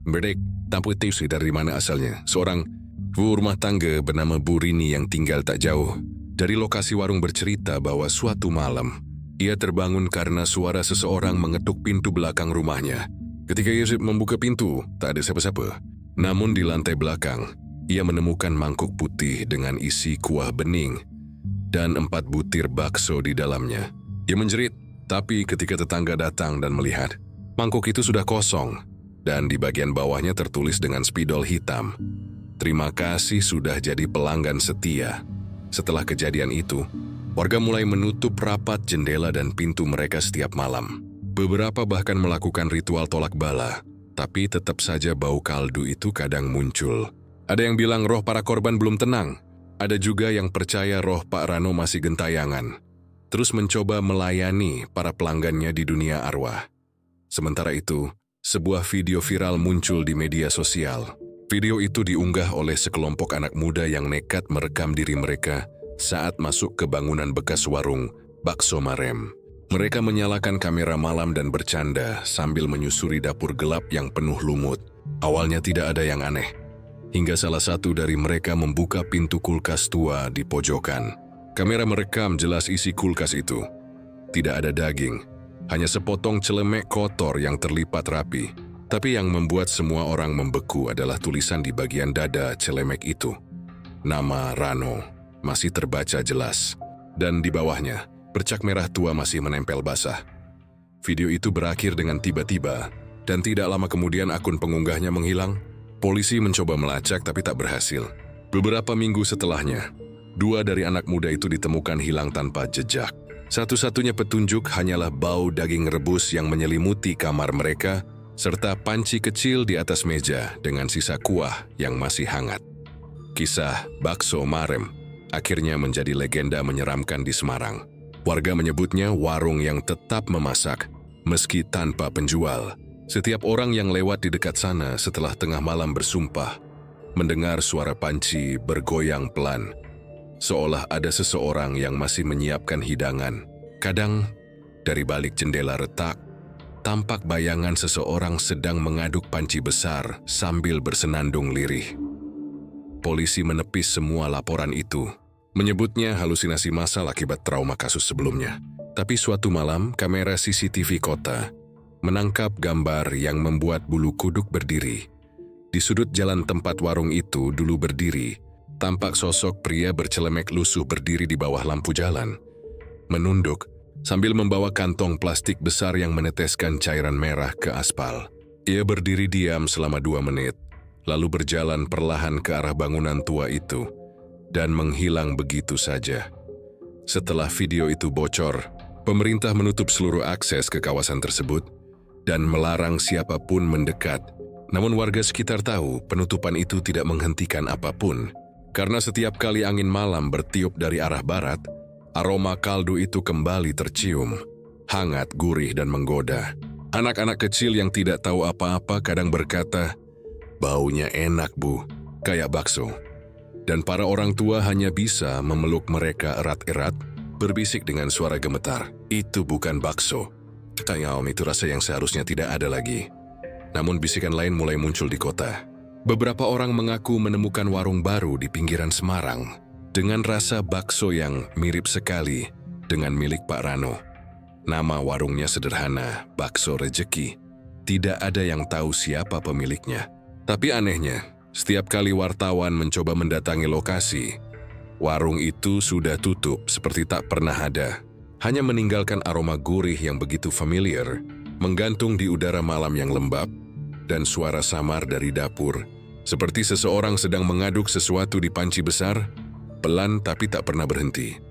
Mereka tanpa tahu dari mana asalnya. Seorang ibu rumah tangga bernama Bu Rini yang tinggal tak jauh dari lokasi warung bercerita bahwa suatu malam, ia terbangun karena suara seseorang mengetuk pintu belakang rumahnya. Ketika ia membuka pintu, tak ada siapa-siapa. Namun di lantai belakang, ia menemukan mangkuk putih dengan isi kuah bening dan 4 butir bakso di dalamnya. Ia menjerit, tapi ketika tetangga datang dan melihat, mangkuk itu sudah kosong dan di bagian bawahnya tertulis dengan spidol hitam, "Terima kasih sudah jadi pelanggan setia." Setelah kejadian itu, warga mulai menutup rapat jendela dan pintu mereka setiap malam. Beberapa bahkan melakukan ritual tolak bala, tapi tetap saja bau kaldu itu kadang muncul. Ada yang bilang roh para korban belum tenang. Ada juga yang percaya roh Pak Rano masih gentayangan, terus mencoba melayani para pelanggannya di dunia arwah. Sementara itu, sebuah video viral muncul di media sosial. Video itu diunggah oleh sekelompok anak muda yang nekat merekam diri mereka saat masuk ke bangunan bekas warung Bakso Marem. Mereka menyalakan kamera malam dan bercanda sambil menyusuri dapur gelap yang penuh lumut. Awalnya tidak ada yang aneh, hingga salah satu dari mereka membuka pintu kulkas tua di pojokan. Kamera merekam jelas isi kulkas itu. Tidak ada daging, hanya sepotong celemek kotor yang terlipat rapi. Tapi yang membuat semua orang membeku adalah tulisan di bagian dada celemek itu. Nama Rano masih terbaca jelas, dan di bawahnya, bercak merah tua masih menempel basah. Video itu berakhir dengan tiba-tiba, dan tidak lama kemudian akun pengunggahnya menghilang. Polisi mencoba melacak tapi tak berhasil. Beberapa minggu setelahnya, 2 dari anak muda itu ditemukan hilang tanpa jejak. Satu-satunya petunjuk hanyalah bau daging rebus yang menyelimuti kamar mereka, serta panci kecil di atas meja dengan sisa kuah yang masih hangat. Kisah Bakso Marem akhirnya menjadi legenda menyeramkan di Semarang. Warga menyebutnya warung yang tetap memasak, meski tanpa penjual. Setiap orang yang lewat di dekat sana setelah tengah malam bersumpah, mendengar suara panci bergoyang pelan, seolah ada seseorang yang masih menyiapkan hidangan. Kadang, dari balik jendela retak, tampak bayangan seseorang sedang mengaduk panci besar sambil bersenandung lirih. Polisi menepis semua laporan itu, menyebutnya halusinasi massal akibat trauma kasus sebelumnya. Tapi suatu malam, kamera CCTV kota menangkap gambar yang membuat bulu kuduk berdiri. Di sudut jalan tempat warung itu dulu berdiri, tampak sosok pria bercelemek lusuh berdiri di bawah lampu jalan, menunduk sambil membawa kantong plastik besar yang meneteskan cairan merah ke aspal. Ia berdiri diam selama 2 menit, lalu berjalan perlahan ke arah bangunan tua itu, dan menghilang begitu saja. Setelah video itu bocor, pemerintah menutup seluruh akses ke kawasan tersebut, dan melarang siapapun mendekat. Namun warga sekitar tahu penutupan itu tidak menghentikan apapun, karena setiap kali angin malam bertiup dari arah barat, aroma kaldu itu kembali tercium, hangat, gurih, dan menggoda. Anak-anak kecil yang tidak tahu apa-apa kadang berkata, "Baunya enak, Bu, kayak bakso." Dan para orang tua hanya bisa memeluk mereka erat-erat, berbisik dengan suara gemetar, "Itu bukan bakso." Katanya Om, itu rasa yang seharusnya tidak ada lagi. Namun bisikan lain mulai muncul di kota. Beberapa orang mengaku menemukan warung baru di pinggiran Semarang, dengan rasa bakso yang mirip sekali dengan milik Pak Rano. Nama warungnya sederhana, Bakso Rejeki. Tidak ada yang tahu siapa pemiliknya. Tapi anehnya, setiap kali wartawan mencoba mendatangi lokasi, warung itu sudah tutup seperti tak pernah ada. Hanya meninggalkan aroma gurih yang begitu familiar, menggantung di udara malam yang lembab, dan suara samar dari dapur, seperti seseorang sedang mengaduk sesuatu di panci besar, pelan tapi tak pernah berhenti.